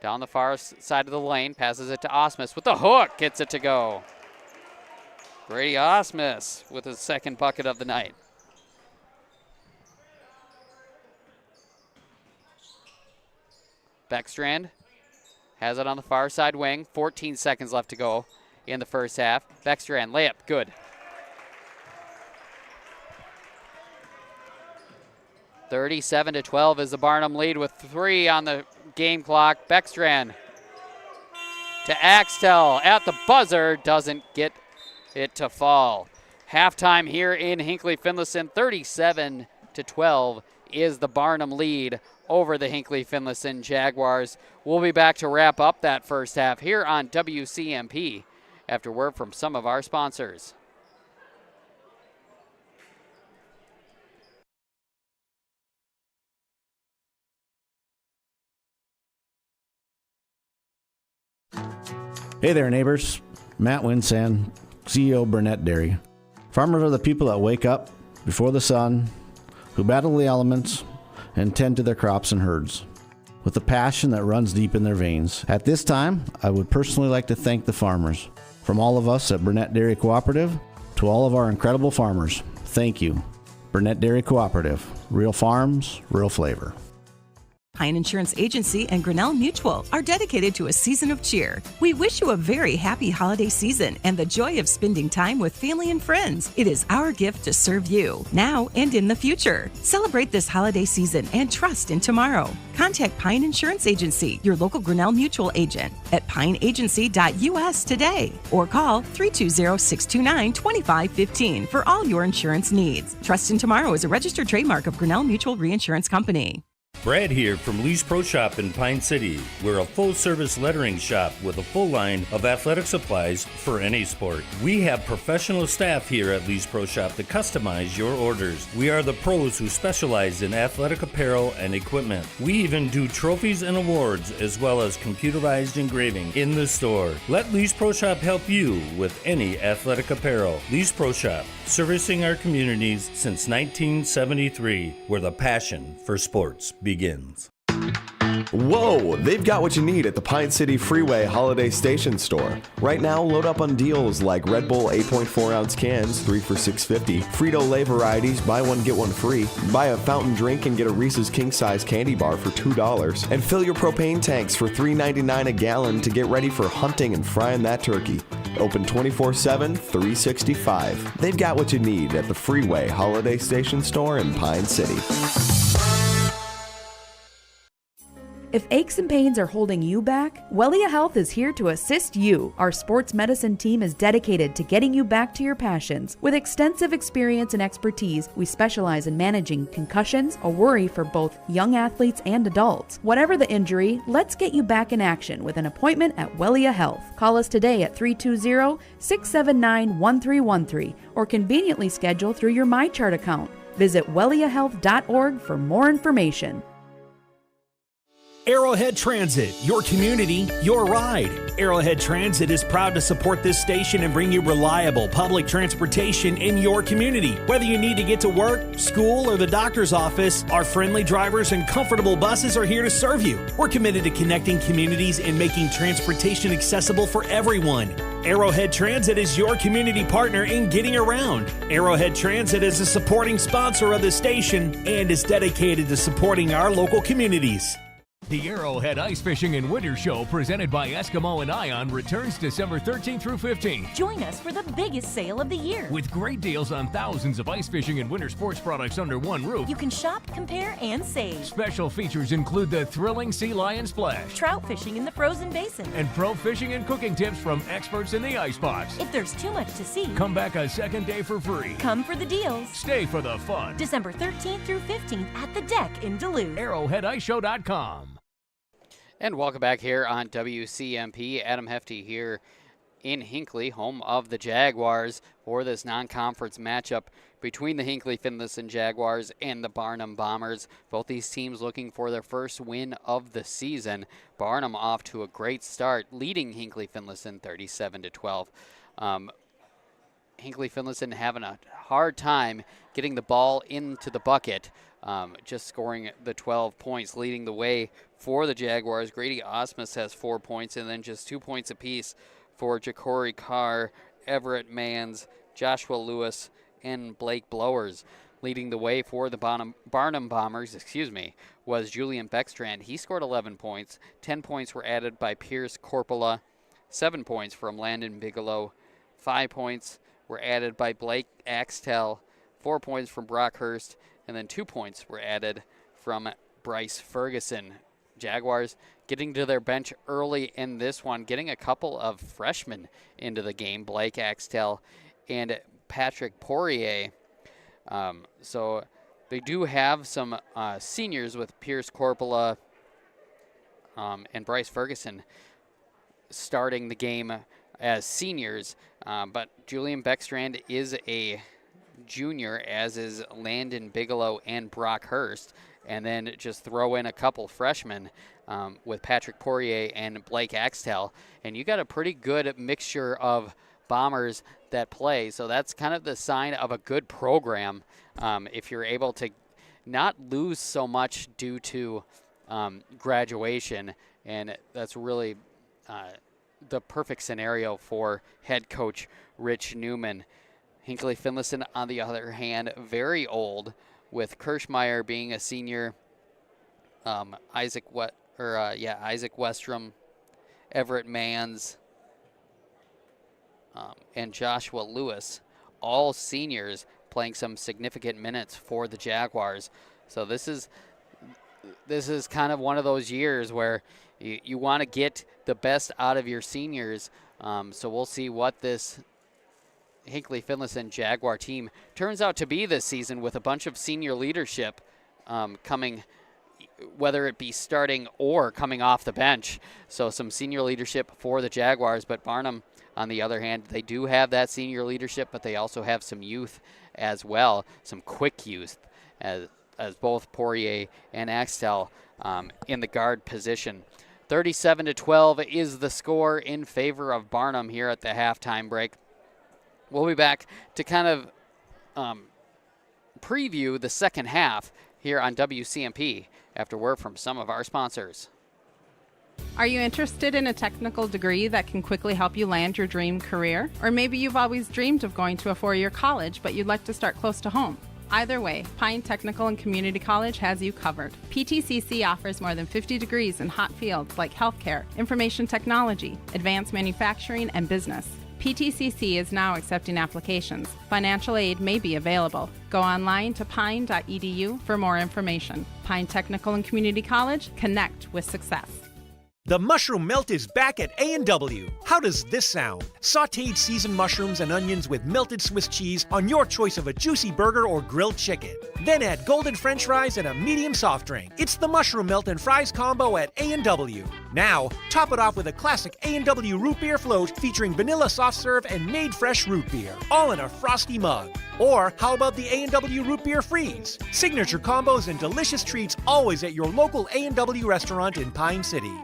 E: down the far side of the lane. Passes it to Osmus with the hook. Gets it to go. Brady Osmus with his second bucket of the night. Beckstrand has it on the far side wing. 14 seconds left to go in the first half. Beckstrand, layup, good. 37-12 is the Barnum lead with 3 on the game clock. Beckstrand to Axtell at the buzzer. Doesn't get it to fall. Halftime here in Hinckley-Finlayson. 37-12 is the Barnum lead over the Hinckley-Finlayson Jaguars. We'll be back to wrap up that first half here on WCMP after word from some of our sponsors.
T: Hey there, neighbors. Matt Winsand, CEO Burnett Dairy. Farmers are the people that wake up before the sun, who battle the elements, and tend to their crops and herds with a passion that runs deep in their veins. At this time, I would personally like to thank the farmers. From all of us at Burnett Dairy Cooperative to all of our incredible farmers, thank you. Burnett Dairy Cooperative. Real farms, real flavor.
J: Pine Insurance Agency and Grinnell Mutual are dedicated to a season of cheer. We wish you a very happy holiday season and the joy of spending time with family and friends. It is our gift to serve you, now and in the future. Celebrate this holiday season and trust in tomorrow. Contact Pine Insurance Agency, your local Grinnell Mutual agent, at pineagency.us today or call 320-629-2515 for all your insurance needs. Trust in Tomorrow is a registered trademark of Grinnell Mutual Reinsurance Company.
O: Brad here from Lee's Pro Shop in Pine City. We're a full-service lettering shop with a full line of athletic supplies for any sport. We have professional staff here at Lee's Pro Shop to customize your orders. We are the pros who specialize in athletic apparel and equipment. We even do trophies and awards as well as computerized engraving in the store. Let Lee's Pro Shop help you with any athletic apparel. Lee's Pro Shop, servicing our communities since 1973, where the passion for sports begins.
P: Whoa, they've got what you need at the Pine City Freeway Holiday Station store. Right now, load up on deals like Red Bull 8.4 ounce cans, 3 for $6.50, Frito-Lay varieties, buy one, get one free, buy a fountain drink and get a Reese's King Size candy bar for $2, and fill your propane tanks for $3.99 a gallon to get ready for hunting and frying that turkey. Open 24/7, 365. They've got what you need at the Freeway Holiday Station store in Pine City.
U: If aches and pains are holding you back, Wellia Health is here to assist you. Our sports medicine team is dedicated to getting you back to your passions. With extensive experience and expertise, we specialize in managing concussions, a worry for both young athletes and adults. Whatever the injury, let's get you back in action with an appointment at Wellia Health. Call us today at 320-679-1313 or conveniently schedule through your MyChart account. Visit welliahealth.org for more information.
G: Arrowhead Transit, your community, your ride. Arrowhead Transit is proud to support this station and bring you reliable public transportation in your community. Whether you need to get to work, school, or the doctor's office, our friendly drivers and comfortable buses are here to serve you. We're committed to connecting communities and making transportation accessible for everyone. Arrowhead Transit is your community partner in getting around. Arrowhead Transit is a supporting sponsor of the station and is dedicated to supporting our local communities.
N: The Arrowhead Ice Fishing and Winter Show, presented by Eskimo and Ion, returns December 13th through 15th.
M: Join us for the biggest sale of the year.
N: With great deals on thousands of ice fishing and winter sports products under one roof.
M: You can shop, compare, and save.
N: Special features include the thrilling Sea Lion Splash,
M: trout fishing in the frozen basin,
N: and pro fishing and cooking tips from experts in the icebox.
M: If there's too much to see,
N: come back a second day for free.
M: Come for the deals.
N: Stay for the fun.
M: December 13th through 15th at the Deck in Duluth.
N: ArrowheadIceShow.com.
E: And welcome back here on WCMP. Adam Hefty here in Hinckley, home of the Jaguars, for this non-conference matchup between the Hinckley-Finlayson Jaguars and the Barnum Bombers. Both these teams looking for their first win of the season. Barnum off to a great start, leading Hinckley-Finlayson 37-12. Hinckley-Finlayson having a hard time getting the ball into the bucket, just scoring the 12 points, leading the way for the Jaguars. Grady Osmus has 4 points, and then just 2 points apiece for Ja'Cory Carr, Everett Manns, Joshua Lewis, and Blake Blowers. Leading the way for the Barnum Bombers, was Julian Beckstrand. He scored 11 points. 10 points were added by Pierce Corpola, 7 points from Landon Bigelow, 5 points were added by Blake Axtell, 4 points from Brock Hurst, and then 2 points were added from Bryce Ferguson. Jaguars getting to their bench early in this one, getting a couple of freshmen into the game, Blake Axtell and Patrick Poirier. So they do have some seniors with Pierce Corpola and Bryce Ferguson starting the game as seniors, but Julian Beckstrand is a junior, as is Landon Bigelow and Brock Hurst, and then just throw in a couple freshmen with Patrick Poirier and Blake Axtell, and you got a pretty good mixture of Bombers that play. So that's kind of the sign of a good program, if you're able to not lose so much due to graduation, and that's really the perfect scenario for head coach Rich Newman. Hinckley-Finlayson, on the other hand, very old, with Kirschmeyer being a senior, Isaac Westrom, Everett Manns, and Joshua Lewis, all seniors playing some significant minutes for the Jaguars. So this is kind of one of those years where you want to get the best out of your seniors. So we'll see what this Hinckley-Finlayson Jaguar team turns out to be this season, with a bunch of senior leadership coming, whether it be starting or coming off the bench. So some senior leadership for the Jaguars, but Barnum, on the other hand, they do have that senior leadership, but they also have some youth as well, some quick youth, as both Poirier and Axtell in the guard position. 37-12 is the score in favor of Barnum here at the halftime break. We'll be back to kind of preview the second half here on WCMP after word from some of our sponsors.
F: Are you interested in a technical degree that can quickly help you land your dream career? Or maybe you've always dreamed of going to a four-year college, but you'd like to start close to home. Either way, Pine Technical and Community College has you covered. PTCC offers more than 50 degrees in hot fields like healthcare, information technology, advanced manufacturing, and business. PTCC is now accepting applications. Financial aid may be available. Go online to pine.edu for more information. Pine Technical and Community College, connect with success.
G: The mushroom melt is back at A&W. How does this sound? Sautéed seasoned mushrooms and onions with melted Swiss cheese on your choice of a juicy burger or grilled chicken. Then add golden French fries and a medium soft drink. It's the mushroom melt and fries combo at A&W. Now, top it off with a classic A&W root beer float featuring vanilla soft serve and made fresh root beer, all in a frosty mug. Or how about the A&W root beer freeze? Signature combos and delicious treats always at your local A&W restaurant in Pine City.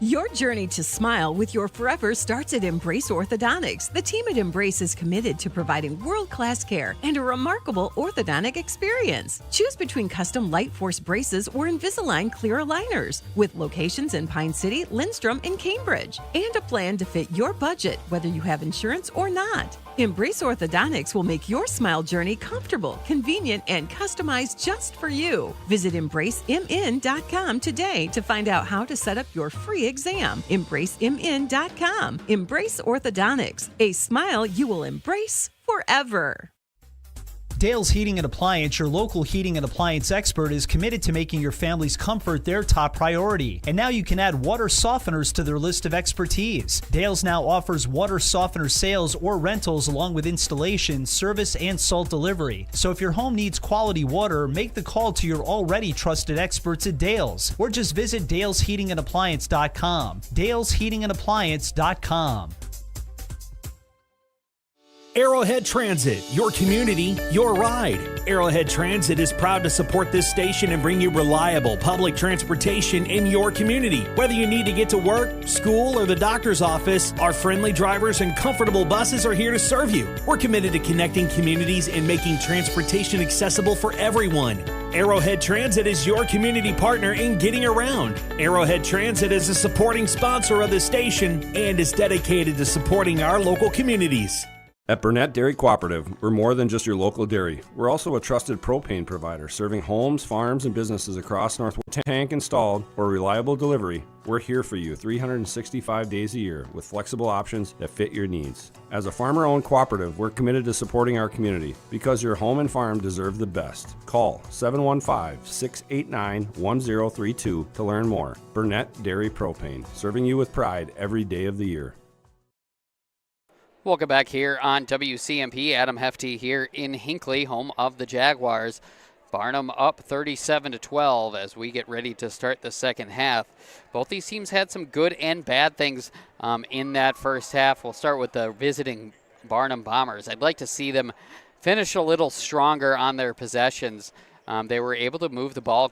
J: Your journey to smile with your forever starts at Embrace Orthodontics. The team at Embrace is committed to providing world-class care and a remarkable orthodontic experience. Choose between custom Light Force braces or Invisalign clear aligners with locations in Pine City, Lindstrom, and Cambridge, and a plan to fit your budget, whether you have insurance or not. Embrace Orthodontics will make your smile journey comfortable, convenient, and customized just for you. Visit EmbraceMN.com today to find out how to set up your free exam. EmbraceMN.com. Embrace Orthodontics. A smile you will embrace forever.
K: Dale's Heating and Appliance, your local heating and appliance expert, is committed to making your family's comfort their top priority. And now you can add water softeners to their list of expertise. Dale's now offers water softener sales or rentals along with installation, service, and salt delivery. So if your home needs quality water, make the call to your already trusted experts at Dale's, or just visit dalesheatingandappliance.com. dalesheatingandappliance.com.
G: Arrowhead Transit, your community, your ride. Arrowhead Transit is proud to support this station and bring you reliable public transportation in your community. Whether you need to get to work, school, or the doctor's office, our friendly drivers and comfortable buses are here to serve you. We're committed to connecting communities and making transportation accessible for everyone. Arrowhead Transit is your community partner in getting around. Arrowhead Transit is a supporting sponsor of the station and is dedicated to supporting our local communities.
L: At Burnett Dairy Cooperative, we're more than just your local dairy. We're also a trusted propane provider, serving homes, farms, and businesses across Northwest. Tank installed or reliable delivery, we're here for you 365 days a year with flexible options that fit your needs. As a farmer-owned cooperative, we're committed to supporting our community because your home and farm deserve the best. Call 715-689-1032 to learn more. Burnett Dairy Propane, serving you with pride every day of the year.
E: Welcome back here on WCMP. Adam Hefty here in Hinckley, home of the Jaguars. Barnum up 37-12 as we get ready to start the second half. Both these teams had some good and bad things in that first half. We'll start with the visiting Barnum Bombers. I'd like to see them finish a little stronger on their possessions. They were able to move the ball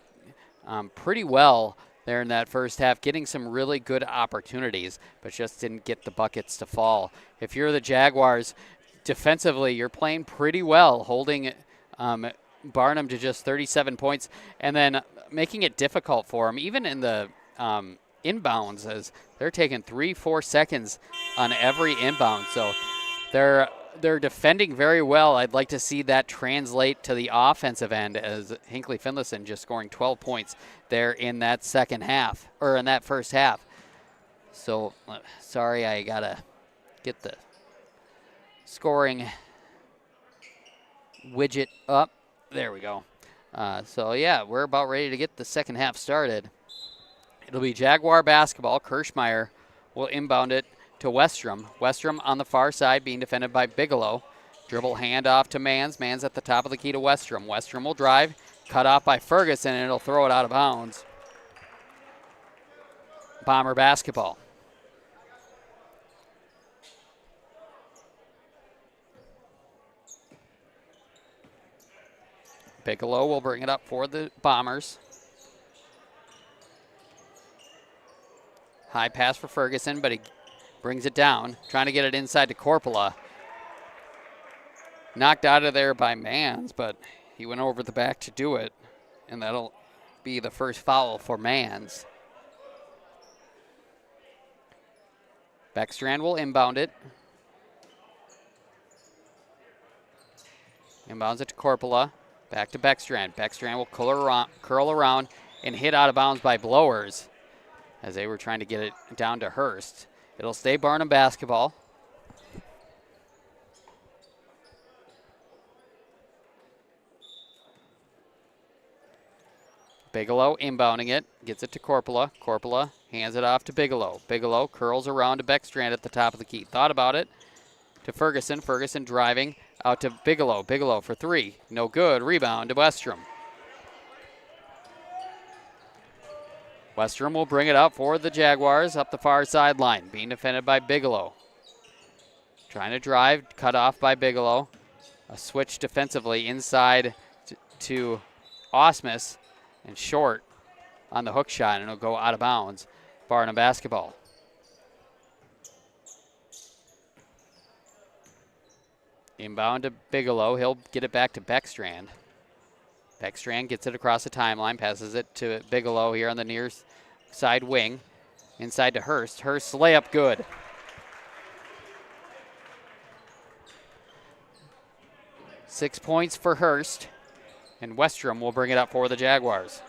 E: pretty well there in that first half, getting some really good opportunities, but just didn't get the buckets to fall. If you're the Jaguars, defensively, you're playing pretty well, holding Barnum to just 37 points and then making it difficult for them, even in the inbounds, as they're taking 3-4 seconds on every inbound. So they're defending very well. I'd like to see that translate to the offensive end, as Hinckley-Finlayson just scoring 12 points there in that second half, or in that first half. So, sorry, I got to get the scoring widget up. There we go. So, yeah, we're about ready to get the second half started. It'll be Jaguar basketball. Kirschmeyer will inbound it to Westrom. Westrom on the far side being defended by Bigelow. Dribble handoff to Mans. Mans at the top of the key to Westrom. Westrom will drive. Cut off by Ferguson, and it'll throw it out of bounds. Bomber basketball. Bigelow will bring it up for the Bombers. High pass for Ferguson, but he brings it down, trying to get it inside to Corpola. Knocked out of there by Mans, but he went over the back to do it, and that'll be the first foul for Mans. Beckstrand will inbound it. Inbounds it to Corpola. Back to Beckstrand. Beckstrand will curl around and hit out of bounds by Blowers as they were trying to get it down to Hurst. It'll stay Barnum basketball. Bigelow inbounding it, gets it to Corpola. Corpola hands it off to Bigelow. Bigelow curls around to Beckstrand at the top of the key. Thought about it to Ferguson. Ferguson driving out to Bigelow. Bigelow for three. No good. Rebound to Westrom. Westrom will bring it up for the Jaguars up the far sideline, being defended by Bigelow. Trying to drive, cut off by Bigelow. A switch defensively inside to Osmus, and short on the hook shot, and it'll go out of bounds. Barnum basketball. Inbound to Bigelow. He'll get it back to Beckstrand. Beckstrand gets it across the timeline, passes it to Bigelow here on the near side wing. Inside to Hurst. Hurst's layup good. Six points for Hurst, and Westrom will bring it up for the Jaguars.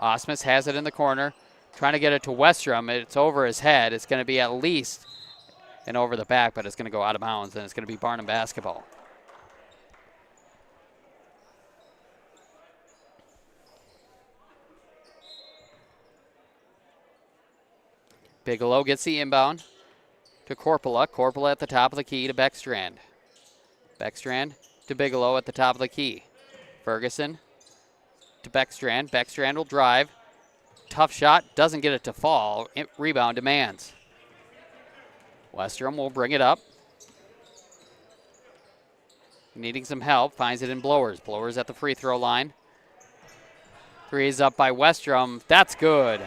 E: Osmus has it in the corner, trying to get it to Westrom. It's over his head. It's going to be at least and over the back, but it's going to go out of bounds, and it's going to be Barnum basketball. Bigelow gets the inbound to Corpola. Corpola at the top of the key to Beckstrand. Beckstrand to Bigelow at the top of the key. Ferguson to Beckstrand. Beckstrand will drive. Tough shot, doesn't get it to fall. Rebound demands. Westrom will bring it up. Needing some help, finds it in Blowers. Blowers at the free throw line. Three is up by Westrom. That's good.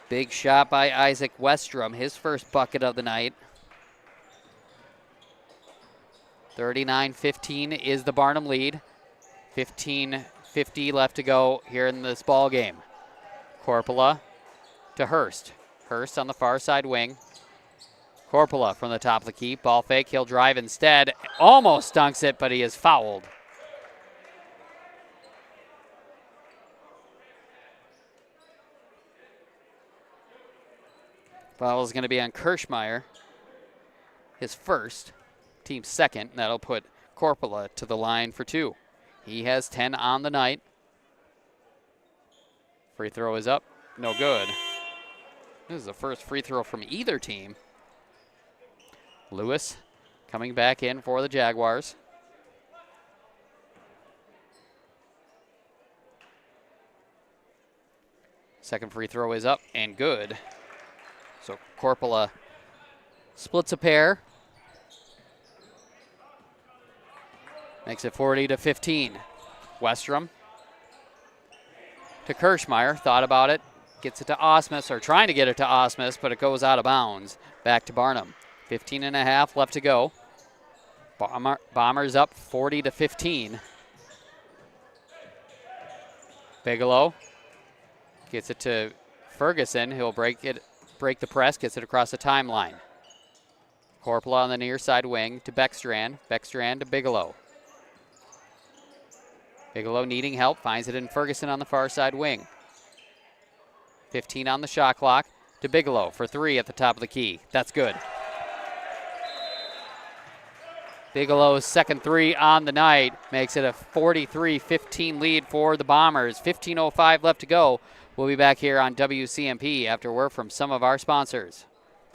E: Big shot by Isaac Westrom, his first bucket of the night. 39-15 is the Barnum lead. 15:50 left to go here in this ball game. Corpola to Hurst. Hurst on the far side wing. Corpola from the top of the key. Ball fake, he'll drive instead. Almost dunks it, but he is fouled. Foul is going to be on Kirschmeyer, his first, team second. That'll put Corpola to the line for two. He has 10 on the night. Free throw is up, no good. This is the first free throw from either team. Lewis coming back in for the Jaguars. Second free throw is up and good. So Corpola splits a pair. Makes it 40-15. Westrom to Kirschmeyer. Thought about it. Gets it to Osmus, or trying to get it to Osmus, but it goes out of bounds. Back to Barnum. 15.5 left to go. Bombers up 40-15. Bigelow gets it to Ferguson. He'll break the press, gets it across the timeline. Corpola on the near side wing to Beckstrand. Beckstrand to Bigelow. Bigelow needing help, finds it in Ferguson on the far side wing. 15 on the shot clock to Bigelow for three at the top of the key. That's good. Bigelow's second three on the night makes it a 43-15 lead for the Bombers. 15:05 left to go. We'll be back here on WCMP after word from some of our sponsors.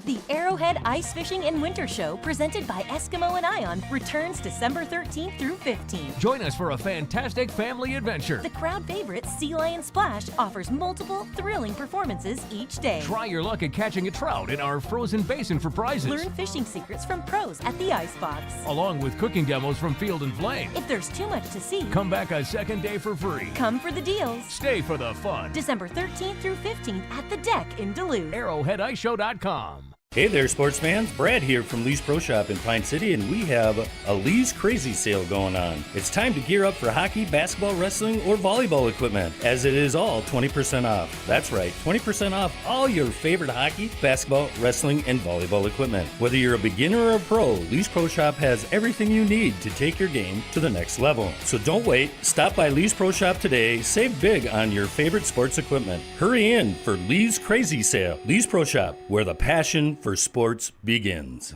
M: The Arrowhead Ice Fishing and Winter Show, presented by Eskimo and Ion, returns December 13th through 15th.
N: Join us for a fantastic family adventure.
M: The crowd favorite Sea Lion Splash offers multiple thrilling performances each day.
N: Try your luck at catching a trout in our frozen basin for prizes.
M: Learn fishing secrets from pros at the Icebox,
N: along with cooking demos from Field and Flame.
M: If there's too much to see,
N: come back a second day for free.
M: Come for the deals.
N: Stay for the fun.
M: December 13th through 15th at the Deck in Duluth.
N: ArrowheadIceShow.com.
O: Hey there, sports fans. Brad here from Lee's Pro Shop in Pine City, and we have a Lee's Crazy Sale going on. It's time to gear up for hockey, basketball, wrestling, or volleyball equipment, as it is all 20% off. That's right, 20% off all your favorite hockey, basketball, wrestling, and volleyball equipment. Whether you're a beginner or a pro, Lee's Pro Shop has everything you need to take your game to the next level. So don't wait. Stop by Lee's Pro Shop today. Save big on your favorite sports equipment. Hurry in for Lee's Crazy Sale. Lee's Pro Shop, where the passion for sports begins.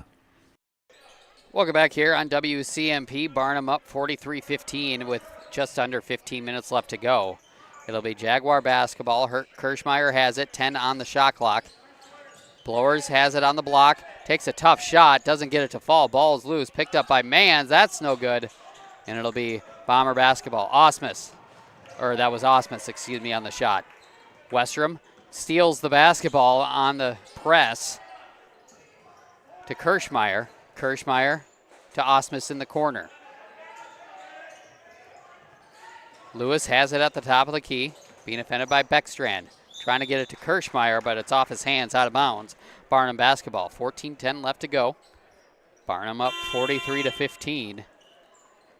E: Welcome back here on WCMP. Barnum up 43-15 with just under 15 minutes left to go. It'll be Jaguar basketball. Kirschmeyer has it, 10 on the shot clock. Blowers has it on the block, takes a tough shot, doesn't get it to fall. Ball is loose, picked up by Mans. That's no good. And it'll be Bomber basketball. Osmus, on the shot. Westrom steals the basketball on the press to Kirschmeyer. Kirschmeyer to Osmus in the corner. Lewis has it at the top of the key, being defended by Beckstrand. Trying to get it to Kirschmeyer, but it's off his hands, out of bounds. Barnum basketball, 14-10 left to go. Barnum up 43-15.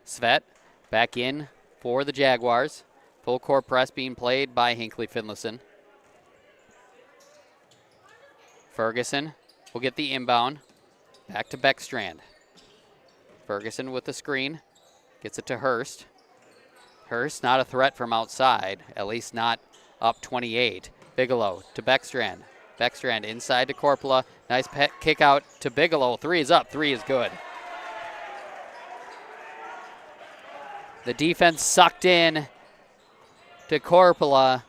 E: Svet back in for the Jaguars. Full court press being played by Hinckley-Finlayson. Ferguson will get the inbound. Back to Beckstrand. Ferguson with the screen. Gets it to Hurst. Hurst not a threat from outside, at least not up 28. Bigelow to Beckstrand. Beckstrand inside to Korpela. Nice kick out to Bigelow. 3 is up. 3 is good. The defense sucked in to Korpela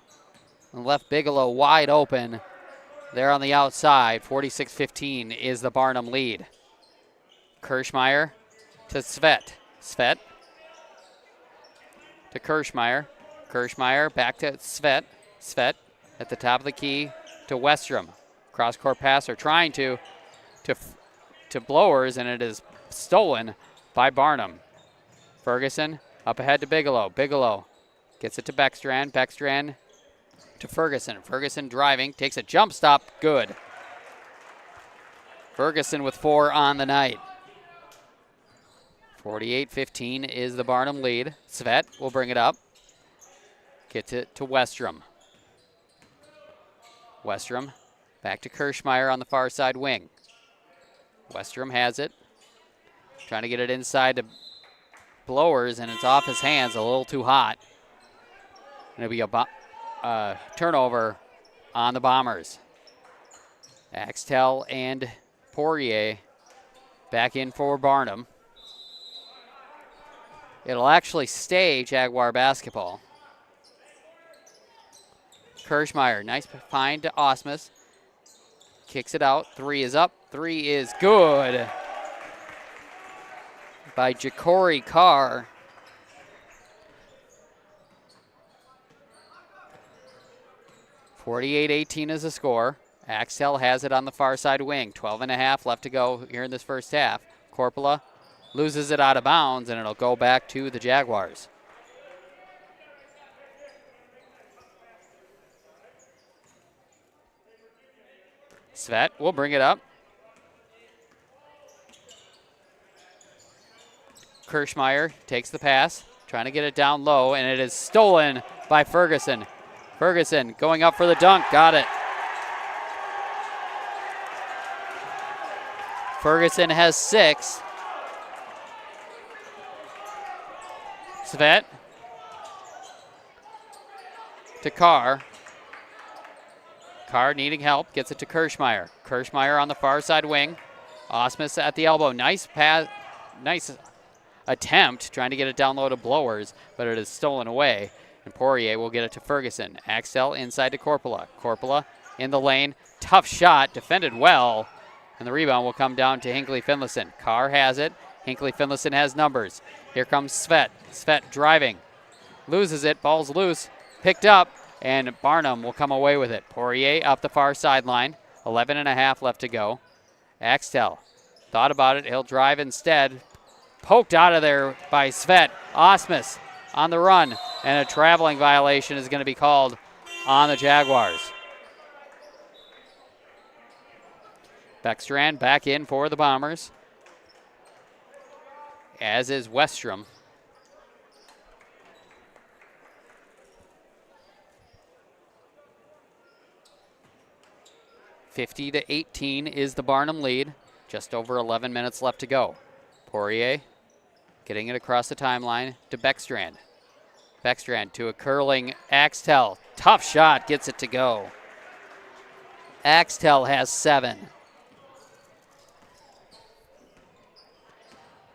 E: and left Bigelow wide open. There on the outside. 46-15 is the Barnum lead. Kirschmeyer to Svet. Svet to Kirschmeyer. Kirschmeyer back to Svet. Svet at the top of the key to Westrom. Cross-court passer trying to Blowers, and it is stolen by Barnum. Ferguson up ahead to Bigelow. Bigelow gets it to Beckstrand. Beckstrand to Ferguson. Ferguson driving, takes a jump stop, good. Ferguson with 4 on the night. 48-15 is the Barnum lead. Svet will bring it up. Gets it to Westrom. Westrom back to Kirschmeyer on the far side wing. Westrom has it. Trying to get it inside to Blowers, and it's off his hands, a little too hot. And it'll be a turnover on the Bombers. Axtell and Poirier back in for Barnum. It'll actually stay Jaguar basketball. Kirschmeyer, nice find to Osmus. Kicks it out. 3 is up. 3 is good by Ja'Cory Carr. (48-18) is the score. Axtell has it on the far side wing. 12.5 left to go here in this first half. Korpela loses it out of bounds, and it'll go back to the Jaguars. Svet will bring it up. Kirschmeyer takes the pass, trying to get it down low, and it is stolen by Ferguson. Ferguson going up for the dunk, got it. Ferguson has 6. Svet to Carr. Carr needing help, gets it to Kirschmeyer. Kirschmeyer on the far side wing. Osmus at the elbow. Nice pass, nice attempt trying to get it down low to Blowers, but it is stolen away. And Poirier will get it to Ferguson. Axtell inside to Korpela. Korpela in the lane. Tough shot, defended well. And the rebound will come down to Hinckley-Finlayson. Carr has it. Hinckley-Finlayson has numbers. Here comes Svet. Svet driving. Loses it. Ball's loose. Picked up. And Barnum will come away with it. Poirier up the far sideline. 11.5 left to go. Axtell thought about it. He'll drive instead. Poked out of there by Svet. Osmus on the run. And a traveling violation is going to be called on the Jaguars. Beckstrand back in for the Bombers, as is Westrom. (50-18) is the Barnum lead. Just over 11 minutes left to go. Poirier getting it across the timeline to Beckstrand. Beckstrand to a curling Axtell. Tough shot, gets it to go. Axtell has 7.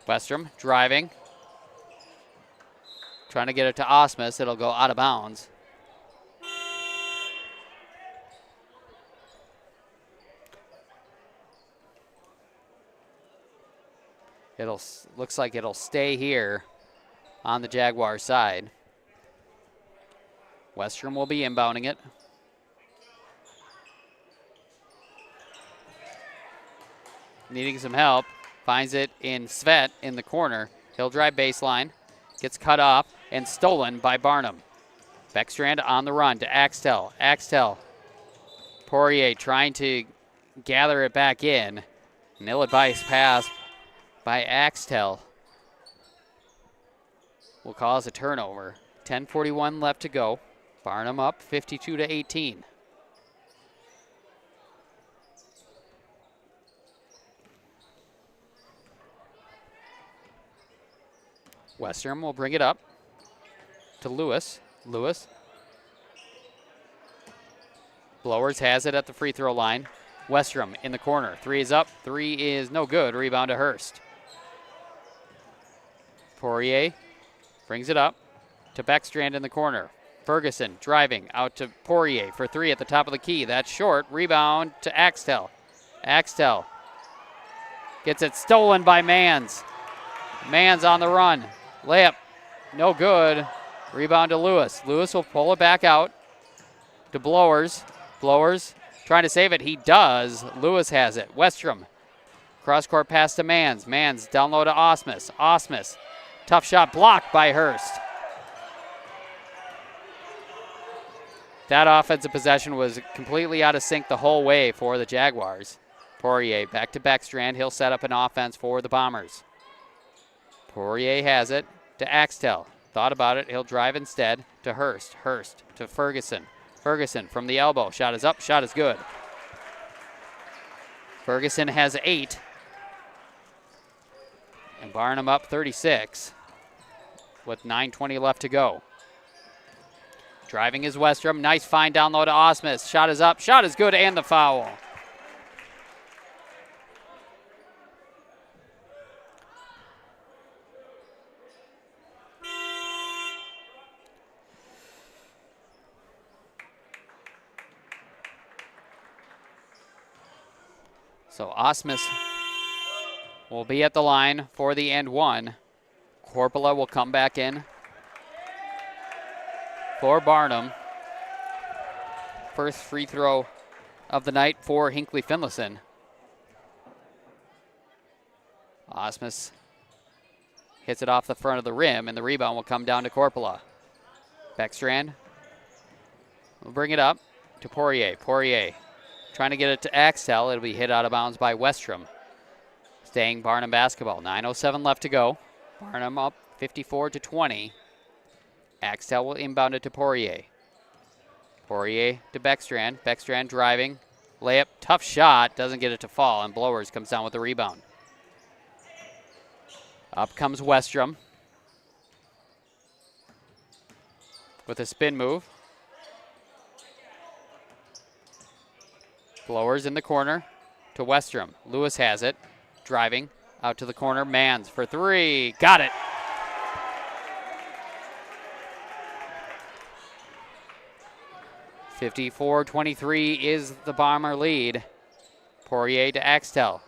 E: Westrom driving. Trying to get it to Osmus. It'll go out of bounds. Looks like it'll stay here on the Jaguar side. Westrom will be inbounding it. Needing some help. Finds it in Svet in the corner. He'll drive baseline. Gets cut off and stolen by Barnum. Beckstrand on the run to Axtell. Axtell. Poirier trying to gather it back in. An ill-advised pass by Axtell will cause a turnover. 10:41 left to go. Barnum up 52-18. Western will bring it up to Lewis. Lewis. Blowers has it at the free throw line. Westrom in the corner. 3 is up. 3 is no good. Rebound to Hurst. Poirier brings it up to Beckstrand in the corner. Ferguson driving out to Poirier for 3 at the top of the key. That's short. Rebound to Axtell. Axtell gets it stolen by Mans. Mans on the run. Layup. No good. Rebound to Lewis. Lewis will pull it back out to Blowers. Blowers trying to save it. He does. Lewis has it. Westrom. Cross-court pass to Mans. Mans down low to Osmus. Osmus. Tough shot blocked by Hurst. That offensive possession was completely out of sync the whole way for the Jaguars. Poirier back to Beckstrand. He'll set up an offense for the Bombers. Poirier has it to Axtell. Thought about it. He'll drive instead to Hurst. Hurst to Ferguson. Ferguson from the elbow. Shot is up. Shot is good. Ferguson has 8. And Barnum up 36 with 9:20 left to go. Driving is Westrom. Nice find down low to Osmus. Shot is up. Shot is good and the foul. So Osmus will be at the line for the and one. Corpola will come back in for Barnum. First free throw of the night for Hinckley-Finlayson. Osmus hits it off the front of the rim, and the rebound will come down to Corpola. Beckstrand will bring it up to Poirier. Poirier trying to get it to Axtell. It'll be hit out of bounds by Westrom. Staying Barnum basketball. 9:07 left to go. Barnum up 54-20. Axtell will inbound it to Poirier. Poirier to Beckstrand. Beckstrand driving. Layup. Tough shot. Doesn't get it to fall. And Blowers comes down with the rebound. Up comes Westrom with a spin move. Blowers in the corner to Westrom. Lewis has it. Driving out to the corner. Mans for 3. Got it. (54-23) is the Bomber lead. Poirier to Axtell.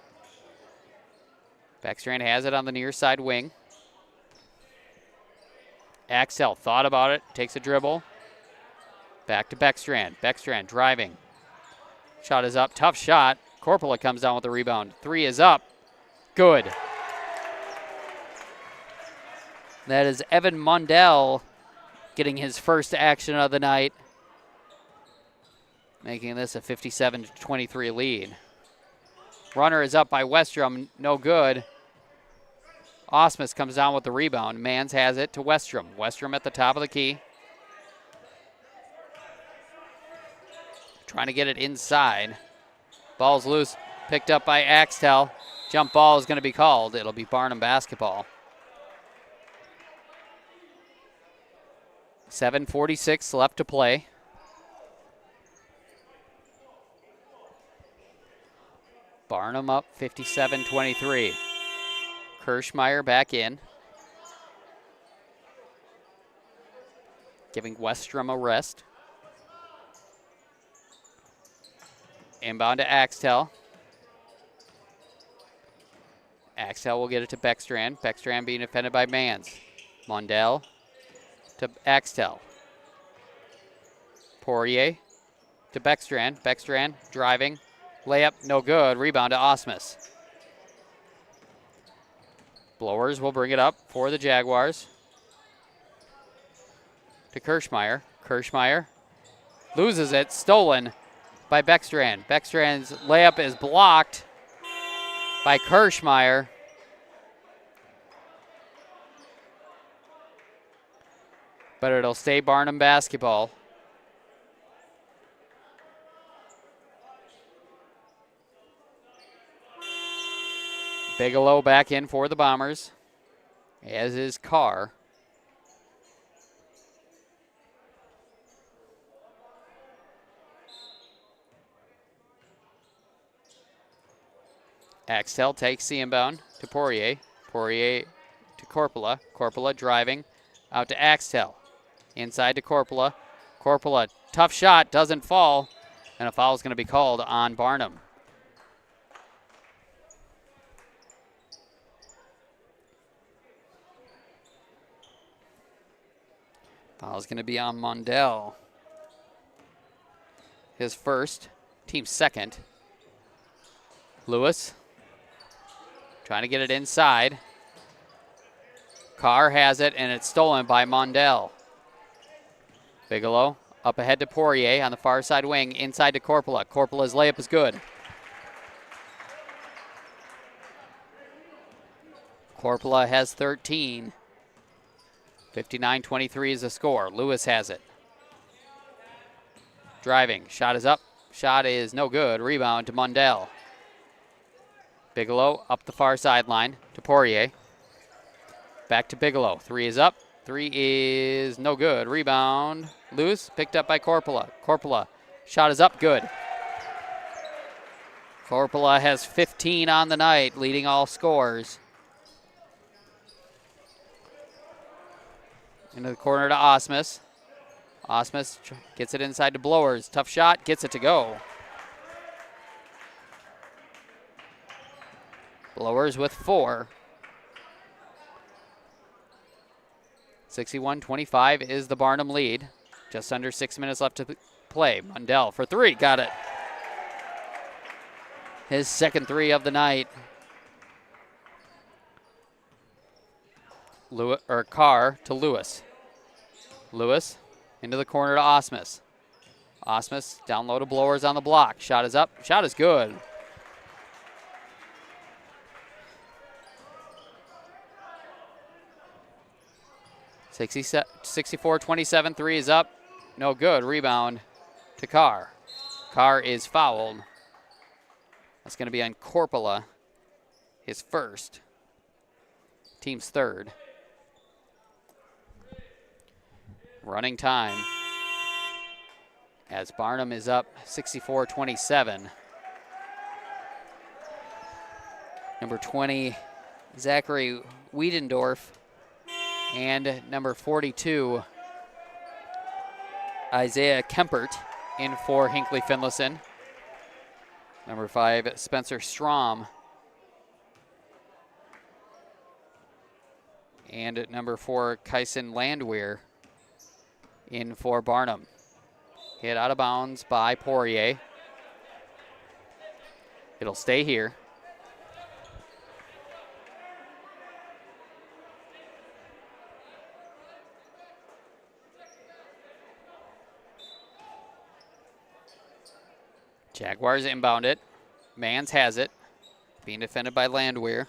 E: Beckstrand has it on the near side wing. Axtell thought about it. Takes a dribble. Back to Beckstrand. Beckstrand driving. Shot is up. Tough shot. Corpola comes down with the rebound. 3 is up. Good. That is Evan Mundell getting his first action of the night, making this a 57-23 lead. Runner is up by Westrom. No good. Osmus comes down with the rebound. Mans has it to Westrom. Westrom at the top of the key. Trying to get it inside. Ball's loose. Picked up by Axtell. Jump ball is going to be called. It'll be Barnum basketball. 7:46 left to play. Barnum up 57-23. Kirschmeyer back in. Giving Westrom a rest. Inbound to Axtell. Axtell will get it to Beckstrand. Beckstrand being defended by Mans. Mundell to Axtell. Poirier to Beckstrand. Beckstrand driving. Layup, no good. Rebound to Osmus. Blowers will bring it up for the Jaguars. to Kirschmeyer. Kirschmeyer loses it, stolen by Beckstrand. Beckstrand's layup is blocked by Kirschmeyer. But it'll stay Barnum basketball. Bigelow back in for the Bombers, as is Carr. Axtell takes the inbound to Poirier. Poirier to Corpola. Corpola driving out to Axtell. Inside to Corpola. Corpola, tough shot, doesn't fall, and a foul is going to be called on Barnum. Foul is going to be on Mondell. His first, team's second. Lewis trying to get it inside. Carr has it, and it's stolen by Mondell. Bigelow up ahead to Poirier on the far side wing, inside to Corpola. Corpola's layup is good. Corpola has 13. 59-23 is the score. Lewis has it. Driving, shot is up. Shot is no good. Rebound to Mondell. Bigelow up the far sideline to Poirier. Back to Bigelow. 3 is up. 3 is no good. Rebound. Loose. Picked up by Corpola. Corpola. Shot is up. Good. Corpola has 15 on the night, leading all scores. Into the corner to Osmus. Osmus gets it inside to Blowers. Tough shot. Gets it to go. Blowers with 4. 61-25 is the Barnum lead. Just under 6 minutes left to play. Mondell for 3. Got it. His second 3 of the night. Carr to Lewis. Lewis into the corner to Osmus. Osmus down low to Blowers on the block. Shot is up. Shot is good. – 64-27, 3 is up. No good. Rebound to Carr. Carr is fouled. That's going to be on Corpola, his first. Team's third. Running time as Barnum is up 64-27. Number 20, Zachary Wiedendorf, and number 42, Isaiah Kempert, in for Hinckley-Finlayson. Number 5, Spencer Strom. And number 4, Kyson Landwehr, in for Barnum. Hit out of bounds by Poirier. It'll stay here. Jaguars inbound it. Mans has it. Being defended by Landwehr.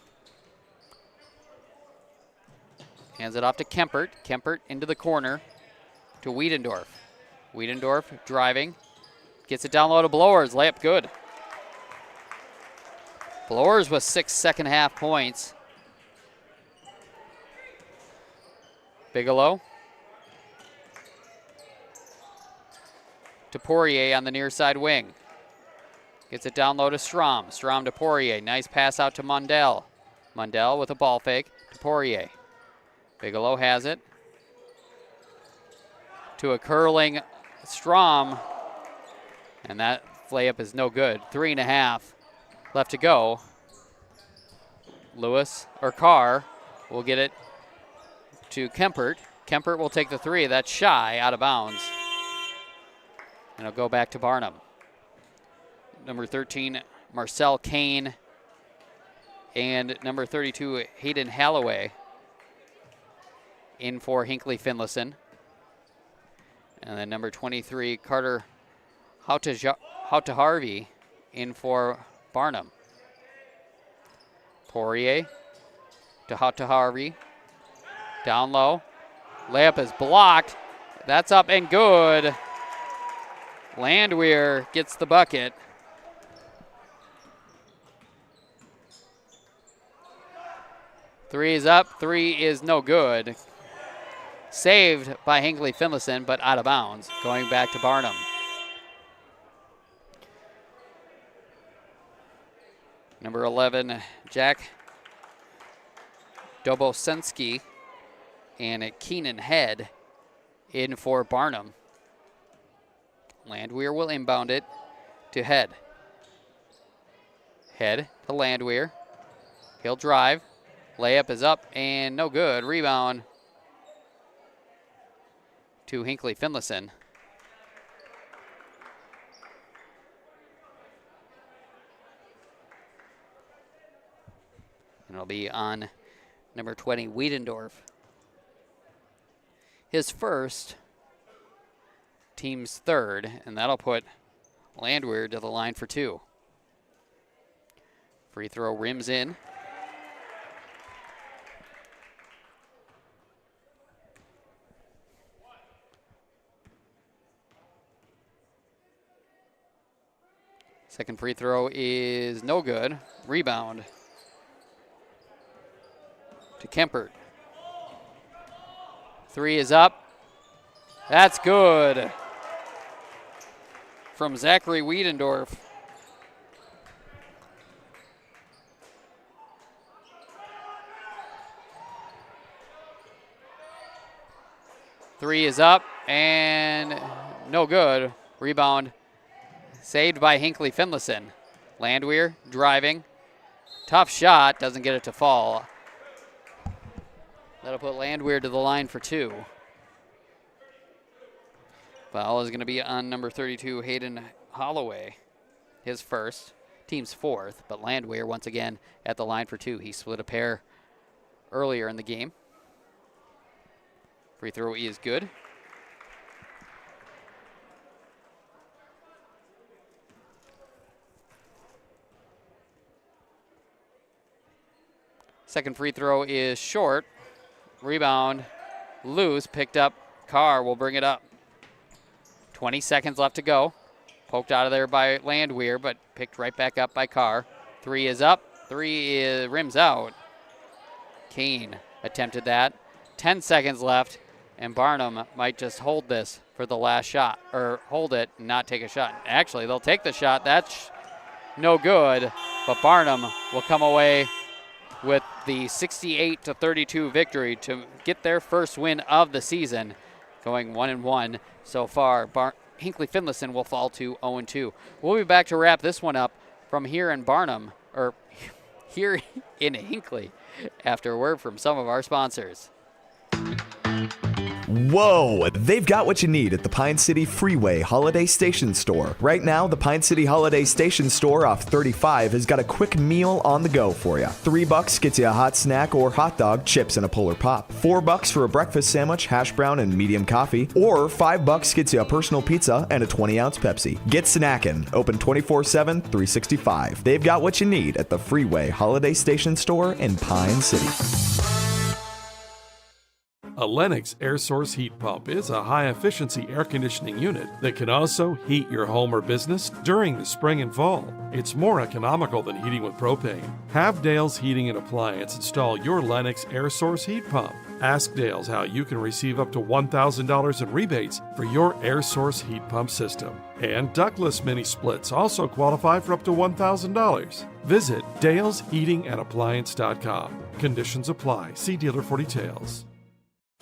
E: Hands it off to Kempert. Kempert into the corner to Wiedendorf. Wiedendorf driving. Gets it down low to Blowers. Layup good. Blowers with 6 second half points. Bigelow to Poirier on the near side wing. Gets it down low to Strom. Strom to Poirier. Nice pass out to Mondell. Mondell with a ball fake to Poirier. Bigelow has it. To a curling Strom. And that layup is no good. 3.5 left to go. Carr will get it to Kempert. Kempert will take the 3. That's shy, out of bounds. And it'll go back to Barnum. Number 13, Marcel Kane, and number 32, Hayden Halloway, in for Hinckley-Finlayson. And then number 23, Carter Hautaharvey in for Barnum. Poirier to Hautaharvey. Down low. Layup is blocked. That's up and good. Landwehr gets the bucket. Three is up. Three is no good. Saved by Hinckley-Finlayson, but out of bounds. Going back to Barnum. Number 11, Jack Dobosensky and Keenan Head in for Barnum. Landwehr will inbound it to Head. Head to Landwehr. He'll drive. Layup is up and no good. Rebound to Hinckley-Finlayson. And it'll be on number 20, Wiedendorf. His first, team's third, and that'll put Landwehr to the line for two. Free throw rims in. Second free throw is no good. Rebound to Kempert. Three is up. That's good. From Zachary Wiedendorf. Three is up and no good. Rebound saved by Hinckley-Finlayson. Landwehr driving. Tough shot, doesn't get it to fall. That'll put Landwehr to the line for two. Foul is going to be on number 32, Hayden Holloway. His first, team's fourth, but Landwehr once again at the line for two. He split a pair earlier in the game. Free throw is good. Second free throw is short. Rebound loose, picked up. Carr will bring it up. 20 seconds left to go. Poked out of there by Landwehr, but picked right back up by Carr. Three is up. Three is rims out. Kane attempted that. 10 seconds left, and Barnum might just hold this for the last shot, or hold it and not take a shot. Actually, they'll take the shot. That's no good, but Barnum will come away with the 68-32 victory to get their first win of the season, going 1-1 so far. Hinckley-Finlayson will fall to 0-2. We'll be back to wrap this one up from here in Barnum, or here in Hinckley, after a word from some of our sponsors.
P: Whoa! They've got what you need at the Pine City Freeway Holiday Station Store. Right now, the Pine City Holiday Station Store off 35 has got a quick meal on the go for you. $3 gets you a hot snack or hot dog, chips, and a Polar Pop. $4 for a breakfast sandwich, hash brown, and medium coffee. Or $5 gets you a personal pizza and a 20-ounce Pepsi. Get snacking. Open 24/7, 365. They've got what you need at the Freeway Holiday Station Store in Pine City.
Q: A Lennox air source heat pump is a high-efficiency air conditioning unit that can also heat your home or business during the spring and fall. It's more economical than heating with propane. Have Dale's Heating and Appliance install your Lennox air source heat pump. Ask Dale's how you can receive up to $1,000 in rebates for your air source heat pump system. And ductless mini splits also qualify for up to $1,000. Visit dalesheatingandappliance.com. Conditions apply. See dealer for details.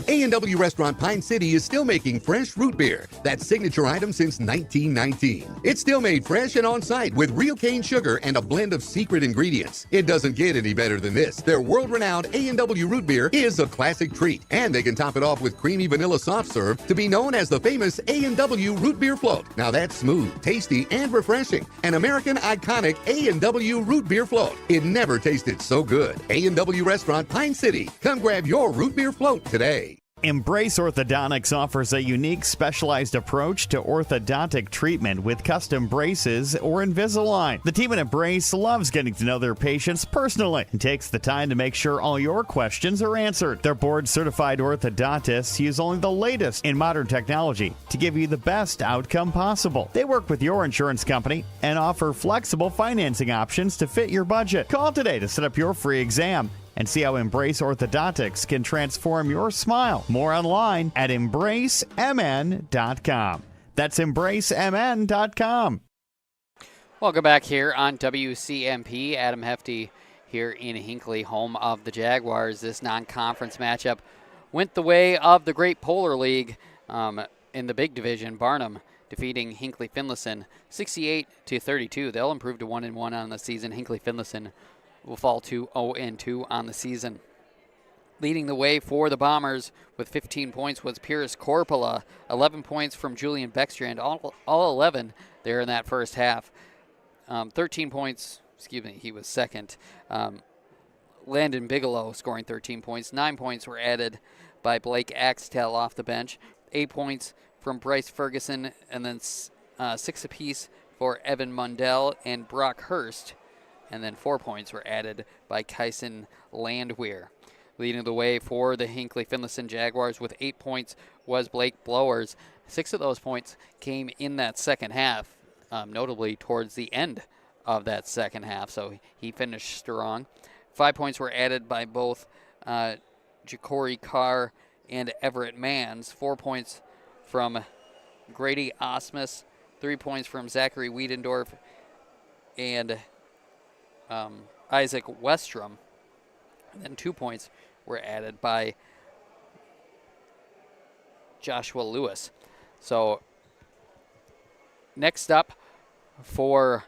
R: A&W Restaurant Pine City is still making fresh root beer, that signature item since 1919. It's still made fresh and on-site with real cane sugar and a blend of secret ingredients. It doesn't get any better than this. Their world-renowned A&W root beer is a classic treat, and they can top it off with creamy vanilla soft serve to be known as the famous A&W root beer float. Now that's smooth, tasty, and refreshing. An American iconic A&W root beer float. It never tasted so good. A&W Restaurant Pine City. Come grab your root beer float today.
S: Embrace Orthodontics offers a unique specialized approach to orthodontic treatment with custom braces or Invisalign. The team at Embrace loves getting to know their patients personally and takes the time to make sure all your questions are answered. Their board-certified orthodontists use only the latest in modern technology to give you the best outcome possible. They work with your insurance company and offer flexible financing options to fit your budget. Call today to set up your free exam and see how Embrace Orthodontics can transform your smile. More online at embracemn.com. That's embracemn.com.
E: Welcome back here on WCMP. Adam Hefty here in Hinckley, home of the Jaguars. This non-conference matchup went the way of the Great Polar League in the big division. Barnum defeating Hinckley-Finlayson 68-32. They'll improve to 1-1 on the season. Hinckley-Finlayson will fall to 0-2 on the season. Leading the way for the Bombers with 15 points was Pierce Corpola. 11 points from Julian Beckstrand, all 11 there in that first half. 13 points, he was second. Landon Bigelow scoring 13 points. 9 points were added by Blake Axtell off the bench. 8 points from Bryce Ferguson, and then 6 apiece for Evan Mundell and Brock Hurst. And then 4 points were added by Kyson Landwehr. Leading the way for the Hinckley-Finlayson Jaguars with 8 points was Blake Blowers. 6 of those points came in that second half, notably towards the end of that second half, so he finished strong. 5 points were added by both Ja'Cory Carr and Everett Manns. 4 points from Grady Osmus. 3 points from Zachary Wiedendorf and Isaac Westrom. And then 2 points were added by Joshua Lewis. So next up for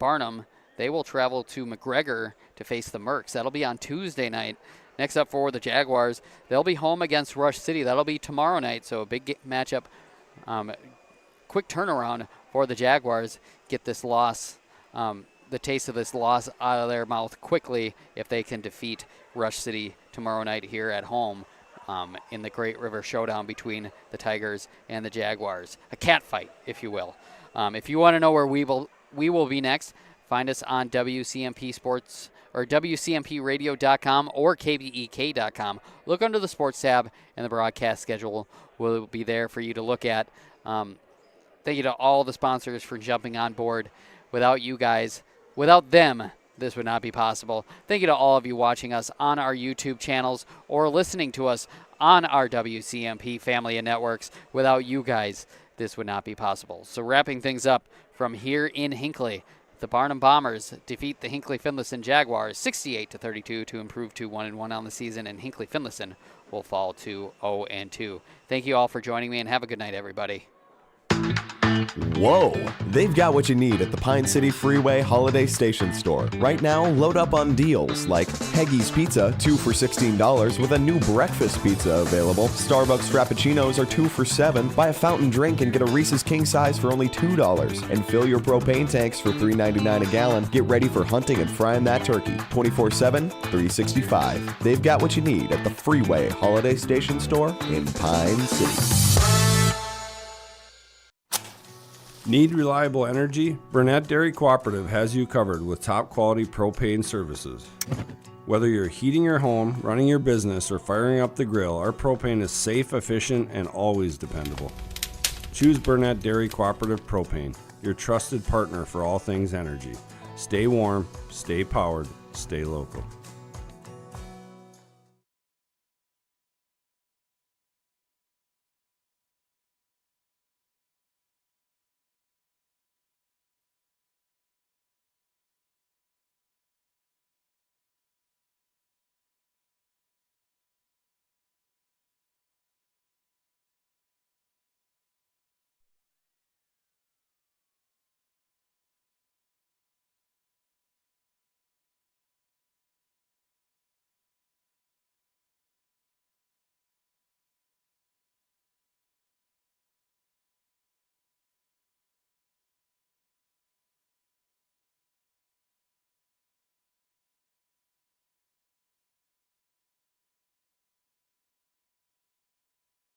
E: Barnum, they will travel to McGregor to face the Mercs. That'll be on Tuesday night. Next up for the Jaguars, they'll be home against Rush City. That'll be tomorrow night, so a big matchup. Quick turnaround for the Jaguars. Get this loss, the taste of this loss out of their mouth quickly if they can defeat Rush City tomorrow night here at home in the Great River Showdown between the Tigers and the Jaguars. A cat fight, if you will. If you want to know where we will be next, find us on WCMP Sports or WCMPradio.com or KBEK.com. Look under the sports tab, and the broadcast schedule will be there for you to look at. Thank you to all the sponsors for jumping on board. Without you guys, without them, this would not be possible. Thank you to all of you watching us on our YouTube channels or listening to us on our WCMP family of networks. Without you guys, this would not be possible. So wrapping things up from here in Hinckley, the Barnum Bombers defeat the Hinckley-Finlayson Jaguars 68-32 to improve to 1-1 on the season, and Hinckley-Finlayson will fall to 0-2. Thank you all for joining me, and have a good night, everybody.
B: Whoa! They've got what you need at the Pine City Freeway Holiday Station Store. Right now, load up on deals like Peggy's Pizza, 2 for $16 with a new breakfast pizza available. Starbucks Frappuccinos are 2 for $7. Buy a fountain drink and get a Reese's King Size for only $2. And fill your propane tanks for $3.99 a gallon. Get ready for hunting and frying that turkey 24/7, 365. They've got what you need at the Freeway Holiday Station Store in Pine City.
L: Need reliable energy? Burnett Dairy Cooperative has you covered with top quality propane services. Whether you're heating your home, running your business, or firing up the grill, our propane is safe, efficient, and always dependable. Choose Burnett Dairy Cooperative Propane, your trusted partner for all things energy. Stay warm, stay powered, stay local.